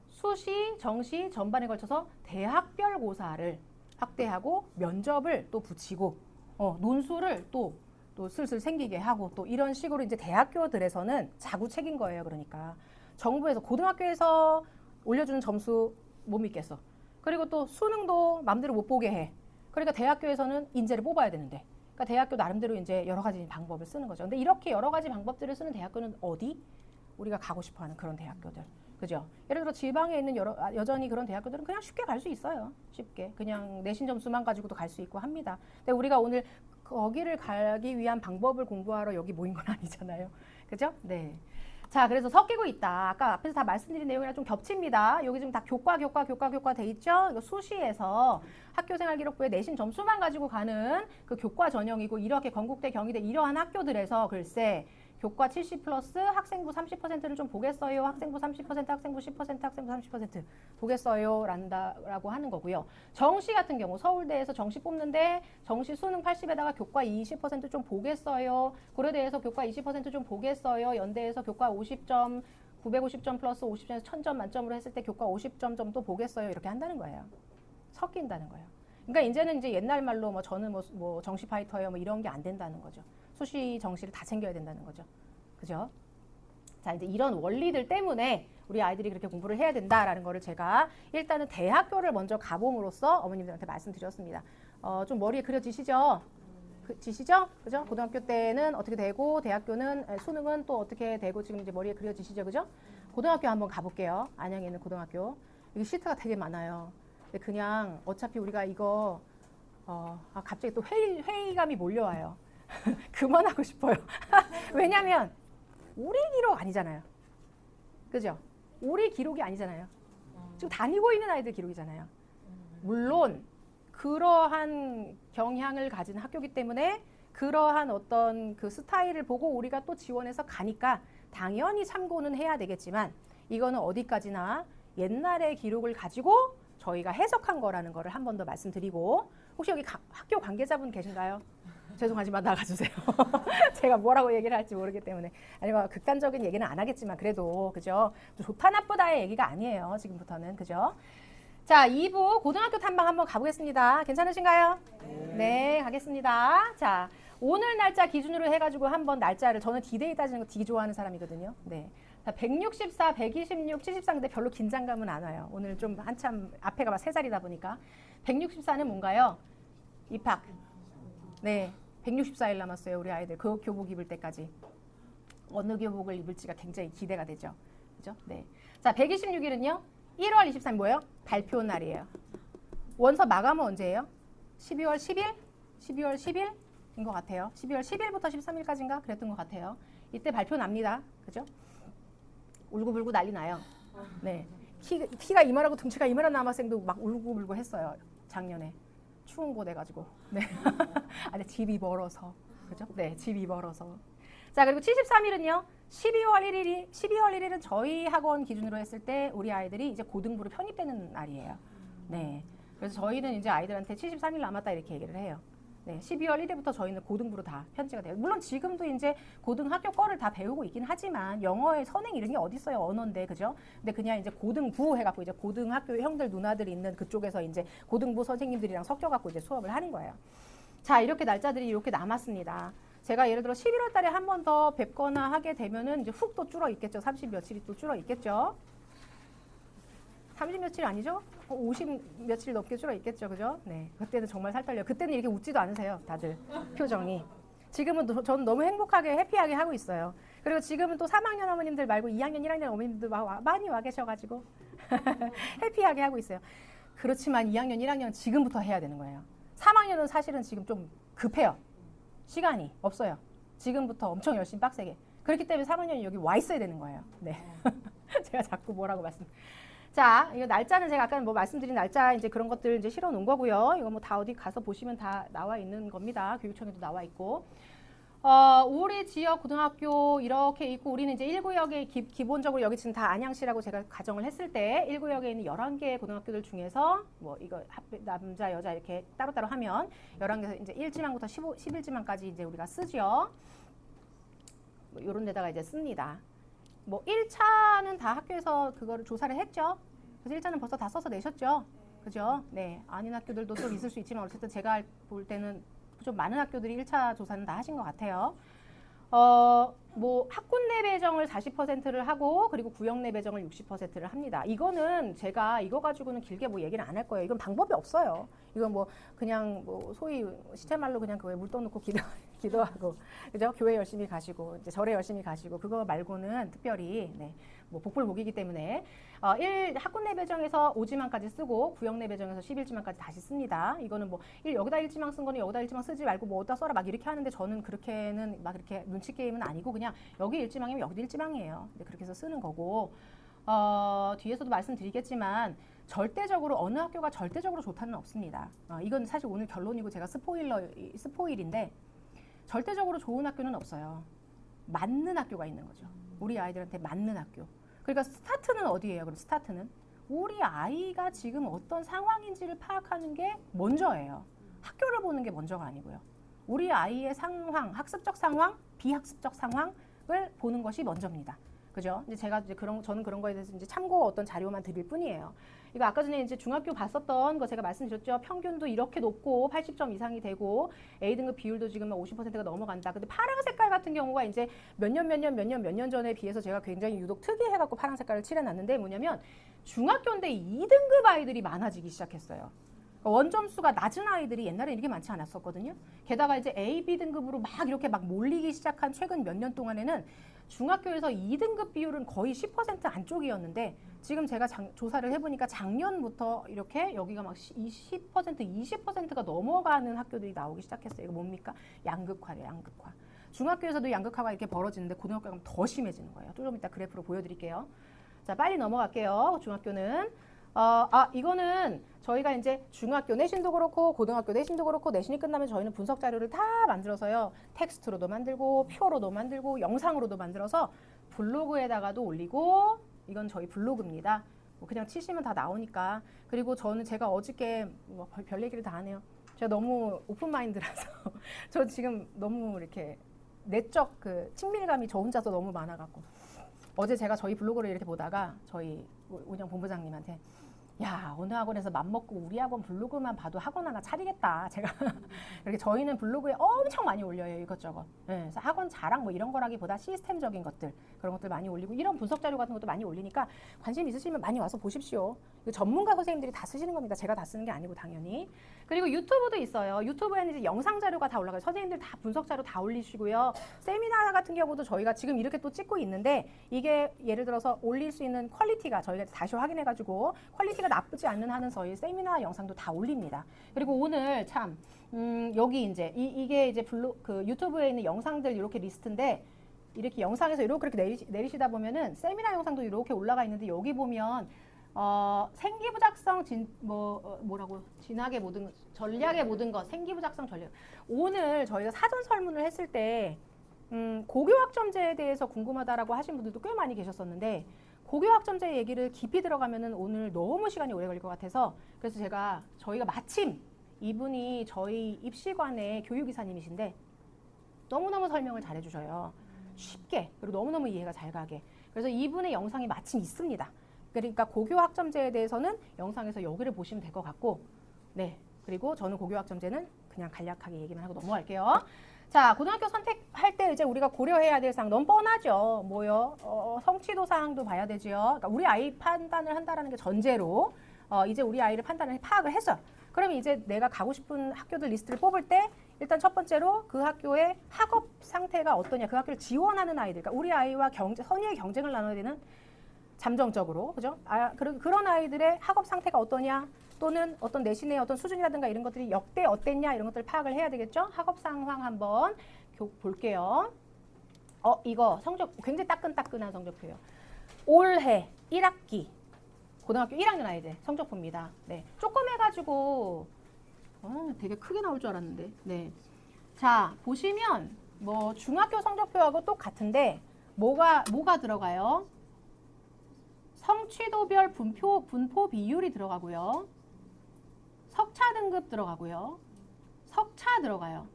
수시, 정시 전반에 걸쳐서 대학별 고사를 확대하고 면접을 또 붙이고 논술을 또 슬슬 생기게 하고 또 이런 식으로 이제 대학교들에서는 자구책인 거예요. 그러니까 정부에서 고등학교에서 올려주는 점수 못 믿겠어. 그리고 또 수능도 맘대로 못 보게 해. 그러니까 대학교에서는 인재를 뽑아야 되는데. 그러니까 대학교 나름대로 이제 여러 가지 방법을 쓰는 거죠. 근데 이렇게 여러 가지 방법들을 쓰는 대학교는 어디? 우리가 가고 싶어하는 그런 대학교들. 그죠? 예를 들어 지방에 있는 여전히 그런 대학교들은 그냥 쉽게 갈 수 있어요. 쉽게. 그냥 내신 점수만 가지고도 갈 수 있고 합니다. 근데 우리가 오늘 거기를 가기 위한 방법을 공부하러 여기 모인 건 아니잖아요. 그죠? 네. 자, 그래서 섞이고 있다. 아까 앞에서 다 말씀드린 내용이랑 좀 겹칩니다. 여기 지금 다 교과 돼 있죠? 이거 수시에서 학교생활기록부에 내신 점수만 가지고 가는 그 교과 전형이고 이렇게 건국대, 경희대 이러한 학교들에서 글쎄 교과 70 플러스 학생부 30%를 좀 보겠어요. 학생부 30%, 학생부 10%, 학생부 30% 보겠어요. 라고 하는 거고요. 정시 같은 경우 서울대에서 정시 뽑는데 정시 수능 80에다가 교과 20%좀 보겠어요. 고려대에서 교과 20%좀 보겠어요. 연대에서 교과 50점, 950점 플러스 50점에서 1000점 만점으로 했을 때 교과 50점 정도 보겠어요. 이렇게 한다는 거예요. 섞인다는 거예요. 그러니까 이제는 이제 옛날 말로 저는 뭐 정시 파이터예요. 뭐 이런 게 안 된다는 거죠. 수시 정시를 다 챙겨야 된다는 거죠. 그죠? 자, 이제 이런 원리들 때문에 우리 아이들이 그렇게 공부를 해야 된다라는 거를 제가 일단은 대학교를 먼저 가봄으로써 어머님들한테 말씀드렸습니다. 좀 머리에 그려지시죠? 지시죠? 그죠? 고등학교 때는 어떻게 되고 대학교는 수능은 또 어떻게 되고 지금 이제 머리에 그려지시죠? 그죠? 고등학교 한번 가볼게요. 안양에 있는 고등학교. 여기 시트가 되게 많아요. 근데 그냥 어차피 우리가 이거 갑자기 또 회의감이 몰려와요. 그만하고 싶어요. 왜냐면 우리 기록 아니잖아요. 그죠? 우리 기록이 아니잖아요. 지금 다니고 있는 아이들 기록이잖아요. 물론 그러한 경향을 가진 학교이기 때문에 그러한 어떤 그 스타일을 보고 우리가 또 지원해서 가니까 당연히 참고는 해야 되겠지만 이거는 어디까지나 옛날의 기록을 가지고 저희가 해석한 거라는 거를 한 번 더 말씀드리고 혹시 여기 학교 관계자분 계신가요? 죄송하지만 나가주세요. 제가 뭐라고 얘기를 할지 모르기 때문에. 아니면 극단적인 얘기는 안 하겠지만 그래도 그죠? 좋다 나쁘다의 얘기가 아니에요. 지금부터는. 그죠? 자, 2부 고등학교 탐방 한번 가보겠습니다. 괜찮으신가요? 네, 가겠습니다. 자, 오늘 날짜 기준으로 해가지고 한번 날짜를 저는 디데이 따지는 거 되게 좋아하는 사람이거든요. 네. 자, 164, 126, 73 근데 별로 긴장감은 안 와요. 오늘 좀 한참 앞에가 막 세 자리다 보니까 164는 뭔가요? 입학. 네, 164일 남았어요. 우리 아이들 그 교복 입을 때까지. 어느 교복을 입을지가 굉장히 기대가 되죠. 그죠? 네. 자, 126일은요. 1월 23일 뭐예요? 발표 날이에요. 원서 마감은 언제예요? 12월 10일? 12월 10일인 것 같아요. 12월 10일부터 13일까지인가? 그랬던 것 같아요. 이때 발표 납니다. 그죠? 울고불고 난리 나요. 네. 키가 이만하고 등치가 이만한 남학생도 막 울고불고 했어요. 작년에. 추운 곳 해가지고. 네. 아, 근데 집이 멀어서. 그죠? 네, 집이 멀어서. 자, 그리고 73일은요. 12월 1일은 저희 학원 기준으로 했을 때 우리 아이들이 이제 고등부로 편입되는 날이에요. 네. 그래서 저희는 이제 아이들한테 73일 남았다 이렇게 얘기를 해요. 네, 12월 1일부터 저희는 고등부로 다 편지가 돼요. 물론 지금도 이제 고등학교 거를 다 배우고 있긴 하지만 영어의 선행 이런 게 어디 있어요? 언어인데, 그죠? 근데 그냥 이제 고등부 해갖고 이제 고등학교 형들 누나들 있는 그쪽에서 이제 고등부 선생님들이랑 섞여갖고 이제 수업을 하는 거예요. 자, 이렇게 날짜들이 이렇게 남았습니다. 제가 예를 들어 11월 달에 한 번 더 뵙거나 하게 되면은 이제 훅 또 줄어 있겠죠. 30 며칠이 또 줄어 있겠죠. 30 며칠 아니죠? 50 며칠 넘게 줄어 있겠죠, 그죠? 네, 그때는 정말 살 떨려요. 그때는 이렇게 웃지도 않으세요, 다들 표정이. 지금은 저는 너무 행복하게 해피하게 하고 있어요. 그리고 지금은 또 3학년 어머님들 말고 2학년, 1학년 어머님들 많이 와 계셔가지고 해피하게 하고 있어요. 그렇지만 2학년, 1학년 지금부터 해야 되는 거예요. 3학년은 사실은 지금 좀 급해요. 시간이 없어요. 지금부터 엄청 열심히 빡세게. 그렇기 때문에 3학년이 여기 와 있어야 되는 거예요. 네, 제가 자꾸 뭐라고 자, 이거 날짜는 제가 아까 뭐 말씀드린 날짜 이제 그런 것들 이제 실어 놓은 거고요. 이거 뭐 다 어디 가서 보시면 다 나와 있는 겁니다. 교육청에도 나와 있고. 우리 지역 고등학교 이렇게 있고 우리는 이제 1구역에 기본적으로 여기 지금 다 안양시라고 제가 가정을 했을 때 1구역에 있는 11개의 고등학교들 중에서 뭐 이거 남자 여자 이렇게 따로따로 하면 11개에서 이제 1지망부터 11지망까지 이제 우리가 쓰죠. 뭐 요런 데다가 이제 씁니다. 뭐 1차는 다 학교에서 그거를 조사를 했죠. 그래서 1차는 벌써 다 써서 내셨죠. 그죠? 네. 아닌 학교들도 좀 있을 수 있지만 어쨌든 제가 볼 때는 좀 많은 학교들이 1차 조사는 다 하신 것 같아요. 뭐 학군 내 배정을 40%를 하고 그리고 구역 내 배정을 60%를 합니다. 이거는 제가 이거 가지고는 길게 뭐 얘기를 안 할 거예요. 이건 방법이 없어요. 이건 뭐 그냥 뭐 소위 시체말로 그냥 그거에 물떡 넣고 기도하고 그죠? 교회 열심히 가시고 이제 절에 열심히 가시고 그거 말고는 특별히 네, 뭐 복불복이기 때문에 1 학군 내 배정에서 5지망까지 쓰고 구역 내 배정에서 11지망까지 다시 씁니다. 이거는 뭐 여기다 1지망 쓴 거는 여기다 1지망 쓰지 말고 뭐 어디다 써라 막 이렇게 하는데 저는 그렇게는 막 이렇게 눈치 게임은 아니고 그냥 여기 1지망이면 여기도 1지망이에요. 네, 그렇게 해서 쓰는 거고 뒤에서도 말씀드리겠지만 절대적으로 어느 학교가 절대적으로 좋다는 없습니다. 이건 사실 오늘 결론이고 제가 스포일인데 절대적으로 좋은 학교는 없어요. 맞는 학교가 있는 거죠. 우리 아이들한테 맞는 학교. 그러니까 스타트는 어디예요? 그럼 스타트는 우리 아이가 지금 어떤 상황인지를 파악하는 게 먼저예요. 학교를 보는 게 먼저가 아니고요. 우리 아이의 상황, 학습적 상황, 비학습적 상황을 보는 것이 먼저입니다. 그죠? 이제 제가 이제 저는 그런 거에 대해서 이제 참고 어떤 자료만 드릴 뿐이에요. 이거 아까 전에 이제 중학교 봤었던 거 제가 말씀드렸죠. 평균도 이렇게 높고 80점 이상이 되고 A등급 비율도 지금 50%가 넘어간다. 근데 파랑 색깔 같은 경우가 이제 몇 년 전에 비해서 제가 굉장히 유독 특이해갖고 파랑 색깔을 칠해놨는데 뭐냐면 중학교인데 2등급 아이들이 많아지기 시작했어요. 원점수가 낮은 아이들이 옛날에 이렇게 많지 않았었거든요. 게다가 이제 A, B 등급으로 막 이렇게 막 몰리기 시작한 최근 몇 년 동안에는 중학교에서 2등급 비율은 거의 10% 안쪽이었는데 지금 제가 조사를 해보니까 작년부터 이렇게 여기가 막 20%, 20%가 넘어가는 학교들이 나오기 시작했어요. 이거 뭡니까? 양극화래요, 양극화. 중학교에서도 양극화가 이렇게 벌어지는데 고등학교가 더 심해지는 거예요. 좀 이따 그래프로 보여드릴게요. 자, 빨리 넘어갈게요. 중학교는. 이거는 저희가 이제 중학교 내신도 그렇고 고등학교 내신도 그렇고 내신이 끝나면 저희는 분석 자료를 다 만들어서요. 텍스트로도 만들고 표로도 만들고 영상으로도 만들어서 블로그에다가도 올리고 이건 저희 블로그입니다. 뭐 그냥 치시면 다 나오니까. 그리고 제가 어저께 뭐 별 얘기를 다 하네요. 제가 너무 오픈마인드라서 저 지금 너무 이렇게 내적 그 친밀감이 저 혼자서 너무 많아갖고 어제 제가 저희 블로그를 이렇게 보다가 저희 운영 본부장님한테 야, 어느 학원에서 맘먹고 우리 학원 블로그만 봐도 학원 하나 차리겠다. 제가 이렇게 저희는 블로그에 엄청 많이 올려요. 이것저것. 네, 그래서 학원 자랑 뭐 이런 거라기보다 시스템적인 것들 그런 것들 많이 올리고 이런 분석 자료 같은 것도 많이 올리니까 관심 있으시면 많이 와서 보십시오. 이거 전문가 선생님들이 다 쓰시는 겁니다. 제가 다 쓰는 게 아니고 당연히. 그리고 유튜브도 있어요. 유튜브에는 이제 영상 자료가 다 올라가요. 선생님들 다 분석 자료 다 올리시고요. 세미나 같은 경우도 저희가 지금 이렇게 또 찍고 있는데 이게 예를 들어서 올릴 수 있는 퀄리티가 저희가 다시 확인해가지고 퀄리티가 나쁘지 않는 하는 저희 세미나 영상도 다 올립니다. 그리고 오늘 참 여기 이제 이게 이제 그 유튜브에 있는 영상들 이렇게 리스트인데 이렇게 영상에서 이렇게 내리시다 보면은 세미나 영상도 이렇게 올라가 있는데 여기 보면 생기부작성 뭐라고 진학의 모든 것, 전략의 모든 것 생기부작성 전략. 오늘 저희가 사전 설문을 했을 때 고교학점제에 대해서 궁금하다라고 하신 분들도 꽤 많이 계셨었는데 고교학점제 얘기를 깊이 들어가면은 오늘 너무 시간이 오래 걸릴 것 같아서 그래서 저희가 마침 이분이 저희 입시관의 교육이사님이신데 너무너무 설명을 잘 해주셔요. 쉽게 그리고 너무너무 이해가 잘 가게. 그래서 이분의 영상이 마침 있습니다. 그러니까 고교학점제에 대해서는 영상에서 여기를 보시면 될 것 같고 네 그리고 저는 고교학점제는 그냥 간략하게 얘기만 하고 넘어갈게요. 자, 고등학교 선택할 때 이제 우리가 고려해야 될 사항 너무 뻔하죠. 뭐요? 성취도 사항도 봐야 되죠. 그러니까 우리 아이 판단을 한다라는 게 전제로 이제 우리 아이를 파악을 했어요. 그러면 이제 내가 가고 싶은 학교들 리스트를 뽑을 때 일단 첫 번째로 그 학교의 학업 상태가 어떠냐, 그 학교를 지원하는 아이들, 그러니까 우리 아이와 선의의 경쟁을 나눠야 되는 잠정적으로, 그죠? 그런 아이들의 학업 상태가 어떠냐, 또는 어떤 내신의 어떤 수준이라든가 이런 것들이 역대 어땠냐 이런 것들을 파악을 해야 되겠죠? 학업 상황 한번 볼게요. 이거 성적 굉장히 따끈따끈한 성적표예요. 올해 1학기 고등학교 1학년 아이들 성적표입니다. 네, 조금 해가지고 되게 크게 나올 줄 알았는데. 네, 자 보시면 뭐 중학교 성적표하고 똑같은데 뭐가 들어가요? 성취도별 분포 비율이 들어가고요. 석차 등급 들어가고요. 석차 들어가요.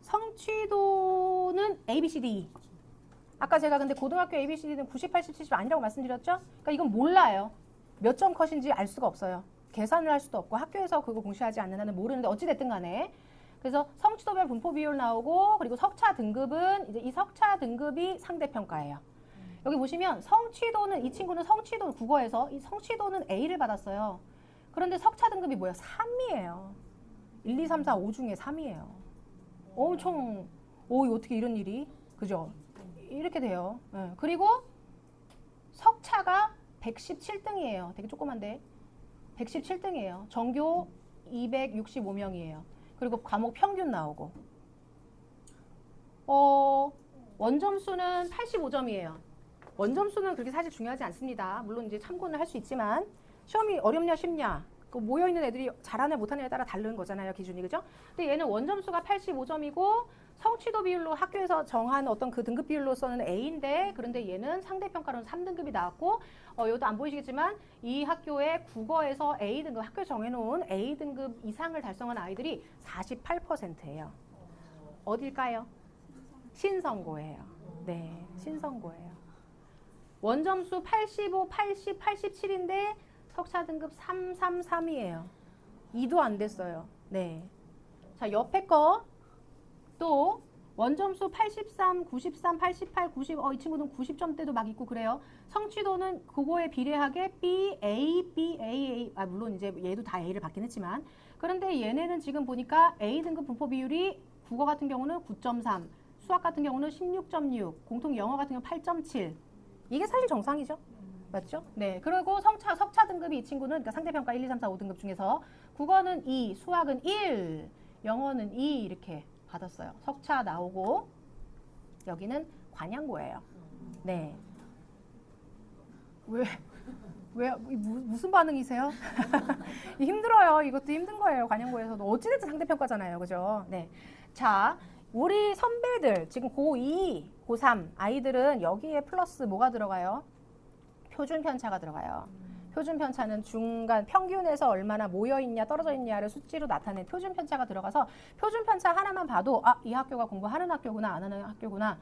성취도는 A, B, C, D, E. 아까 제가 근데 고등학교 A, B, C, D는 90, 80, 70 아니라고 말씀드렸죠? 그러니까 이건 몰라요. 몇 점 컷인지 알 수가 없어요. 계산을 할 수도 없고 학교에서 그거 공시하지 않는 한은 모르는데 어찌됐든 간에 그래서 성취도별 분포 비율 나오고 그리고 석차 등급은 이제 이 석차 등급이 상대평가예요. 여기 보시면 성취도는 이 친구는 성취도 국어에서 이 성취도는 A를 받았어요. 그런데 석차 등급이 뭐예요? 3이에요. 1, 2, 3, 4, 5 중에 3이에요. 엄청 어떻게 이런 일이? 그죠? 이렇게 돼요. 네. 그리고 석차가 117등이에요. 되게 조그만데 117등이에요. 전교 265명이에요. 그리고 과목 평균 나오고 원점수는 85점이에요. 원점수는 그렇게 사실 중요하지 않습니다. 물론 이제 참고는 할 수 있지만 시험이 어렵냐 쉽냐 그 모여있는 애들이 잘하냐 못하냐에 따라 다른 거잖아요. 기준이. 그죠? 근데 얘는 원점수가 85점이고 성취도 비율로 학교에서 정한 어떤 그 등급 비율로서는 A인데 그런데 얘는 상대평가로는 3등급이 나왔고 이것도 안 보이시겠지만 이 학교의 국어에서 A등급 학교에 정해놓은 A등급 이상을 달성한 아이들이 48%예요. 어딜까요? 신성고예요. 네, 신성고예요. 원점수 85, 80, 87인데 석차 등급 333이에요. 2도 안 됐어요. 네. 자, 옆에 거 또 원점수 83, 93, 88, 90, 이 친구는 90점대도 막 있고 그래요. 성취도는 그거에 비례하게 B, A, B, A, 물론 이제 얘도 다 A를 받긴 했지만 그런데 얘네는 지금 보니까 A 등급 분포 비율이 국어 같은 경우는 9.3, 수학 같은 경우는 16.6, 공통 영어 같은 경우는 8.7. 이게 사실 정상이죠. 맞죠? 네. 그리고 석차 등급이 이 친구는 그러니까 상대평가 1, 2, 3, 4, 5등급 중에서 국어는 2, 수학은 1, 영어는 2 이렇게 받았어요. 석차 나오고 여기는 관양고예요. 네. 왜 무슨 반응이세요? 힘들어요. 이것도 힘든 거예요. 관양고에서도 어찌됐든 상대평가잖아요. 그죠? 네. 자, 우리 선배들 지금 고2, 고3 아이들은 여기에 플러스 뭐가 들어가요? 표준 편차가 들어가요. 표준 편차는 중간 평균에서 얼마나 모여있냐 떨어져 있냐를 수치로 나타낸 표준 편차가 들어가서 표준 편차 하나만 봐도 이 학교가 공부하는 학교구나 안 하는 학교구나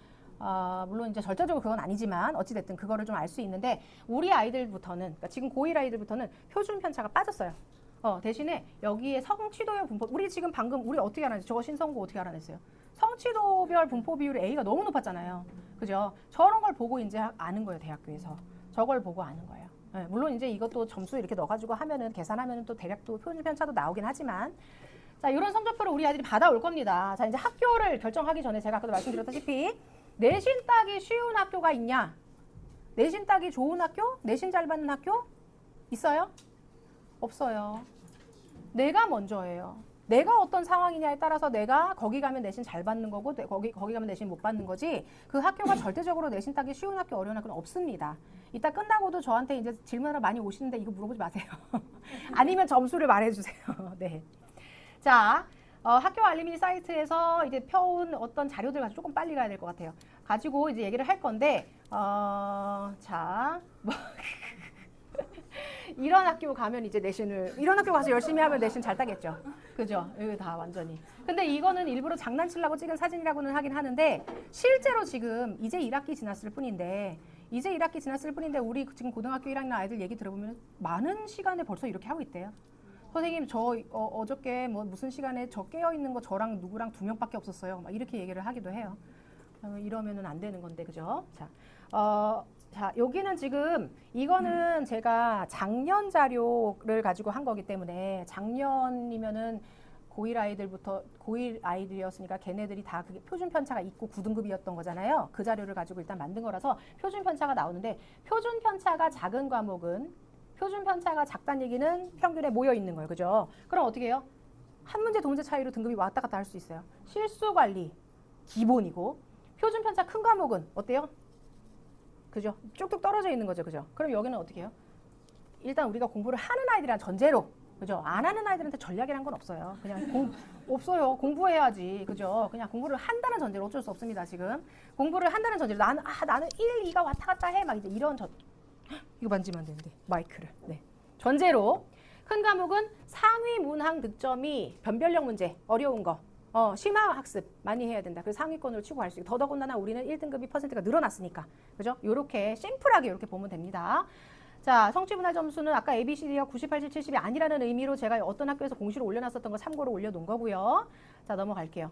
물론 이제 절대적으로 그건 아니지만 어찌됐든 그거를 좀 알 수 있는데 우리 아이들부터는 그러니까 지금 고1 아이들부터는 표준 편차가 빠졌어요. 대신에 여기에 성취도별 분포 우리 지금 방금 우리 어떻게 알아냈어요? 저거 신성고 어떻게 알아냈어요? 성취도별 분포 비율이 A가 너무 높았잖아요. 그죠? 저런 걸 보고 이제 아는 거예요. 대학교에서. 저걸 보고 아는 거예요. 네, 물론 이제 이것도 점수 이렇게 넣어가지고 하면은 계산하면은 또 대략 또 표준 편차도 나오긴 하지만 자 이런 성적표를 우리 아이들이 받아올 겁니다. 자 이제 학교를 결정하기 전에 제가 아까도 말씀드렸다시피 내신 따기 쉬운 학교가 있냐? 내신 따기 좋은 학교? 내신 잘 받는 학교? 있어요? 없어요. 내가 먼저예요. 내가 어떤 상황이냐에 따라서 내가 거기 가면 내신 잘 받는 거고 거기 가면 내신 못 받는 거지 그 학교가 절대적으로 내신 따기 쉬운 학교 어려운 학교는 없습니다. 이따 끝나고도 저한테 이제 질문을 많이 오시는데 이거 물어보지 마세요. 아니면 점수를 말해주세요. 네. 자, 학교 알림이 사이트에서 이제 펴온 어떤 자료들 가지고 조금 빨리 가야 될 것 같아요. 가지고 이제 얘기를 할 건데 자, 뭐 이런 학교 가면 이제 내신을 이런 학교 가서 열심히 하면 내신 잘 따겠죠. 그죠? 이거 다 완전히. 근데 이거는 일부러 장난치려고 찍은 사진이라고는 하긴 하는데 실제로 지금 이제 1학기 지났을 뿐인데 우리 지금 고등학교 1학년 아이들 얘기 들어보면 많은 시간에 벌써 이렇게 하고 있대요. 선생님 저 어저께 뭐 무슨 시간에 저 깨어 있는 거 저랑 누구랑 2명밖에 없었어요. 막 이렇게 얘기를 하기도 해요. 이러면은 안 되는 건데 그죠? 자, 여기는 지금 이거는 제가 작년 자료를 가지고 한 거기 때문에 작년이면은 고1 아이들이었으니까 걔네들이 다 그게 표준 편차가 있고 9등급이었던 거잖아요. 그 자료를 가지고 일단 만든 거라서 표준 편차가 나오는데 표준 편차가 작은 과목은 표준 편차가 작다는 얘기는 평균에 모여 있는 거예요. 그죠? 그럼 어떻게 해요? 한 문제 두 문제 차이로 등급이 왔다 갔다 할 수 있어요. 실수 관리 기본이고 표준 편차 큰 과목은 어때요? 그죠? 쭉쭉 떨어져 있는 거죠. 그죠? 그럼 여기는 어떻게 해요? 일단 우리가 공부를 하는 아이들이란 전제로 그죠? 안 하는 아이들한테 전략이란 건 없어요. 그냥 없어요. 공부해야지. 그죠? 그냥 공부를 한다는 전제로 어쩔 수 없습니다. 지금 공부를 한다는 전제로 나는 1, 2가 왔다 갔다 해. 막 이제 이런 이거 만지면 안 되는데 마이크를. 네. 전제로 큰 과목은 상위 문항 득점이 변별력 문제 어려운 거. 심화 학습 많이 해야 된다. 그래서 상위권으로 치고 갈 수 있고 더더군다나 우리는 1등급이 퍼센트가 늘어났으니까. 그죠? 요렇게 심플하게 이렇게 보면 됩니다. 자, 성취분할 점수는 아까 ABCD가 90, 80, 70이 아니라는 의미로 제가 어떤 학교에서 공시로 올려놨었던 거 참고로 올려놓은 거고요. 자, 넘어갈게요.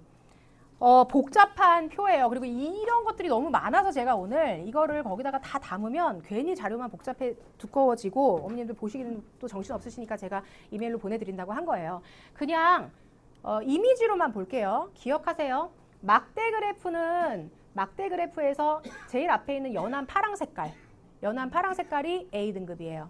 복잡한 표예요. 그리고 이런 것들이 너무 많아서 제가 오늘 이거를 거기다가 다 담으면 괜히 자료만 복잡해 두꺼워지고 어머님들 보시기는 또 정신 없으시니까 제가 이메일로 보내드린다고 한 거예요. 그냥 이미지로만 볼게요. 기억하세요. 막대 그래프에서 제일 앞에 있는 연한 파랑 색깔이 A등급이에요.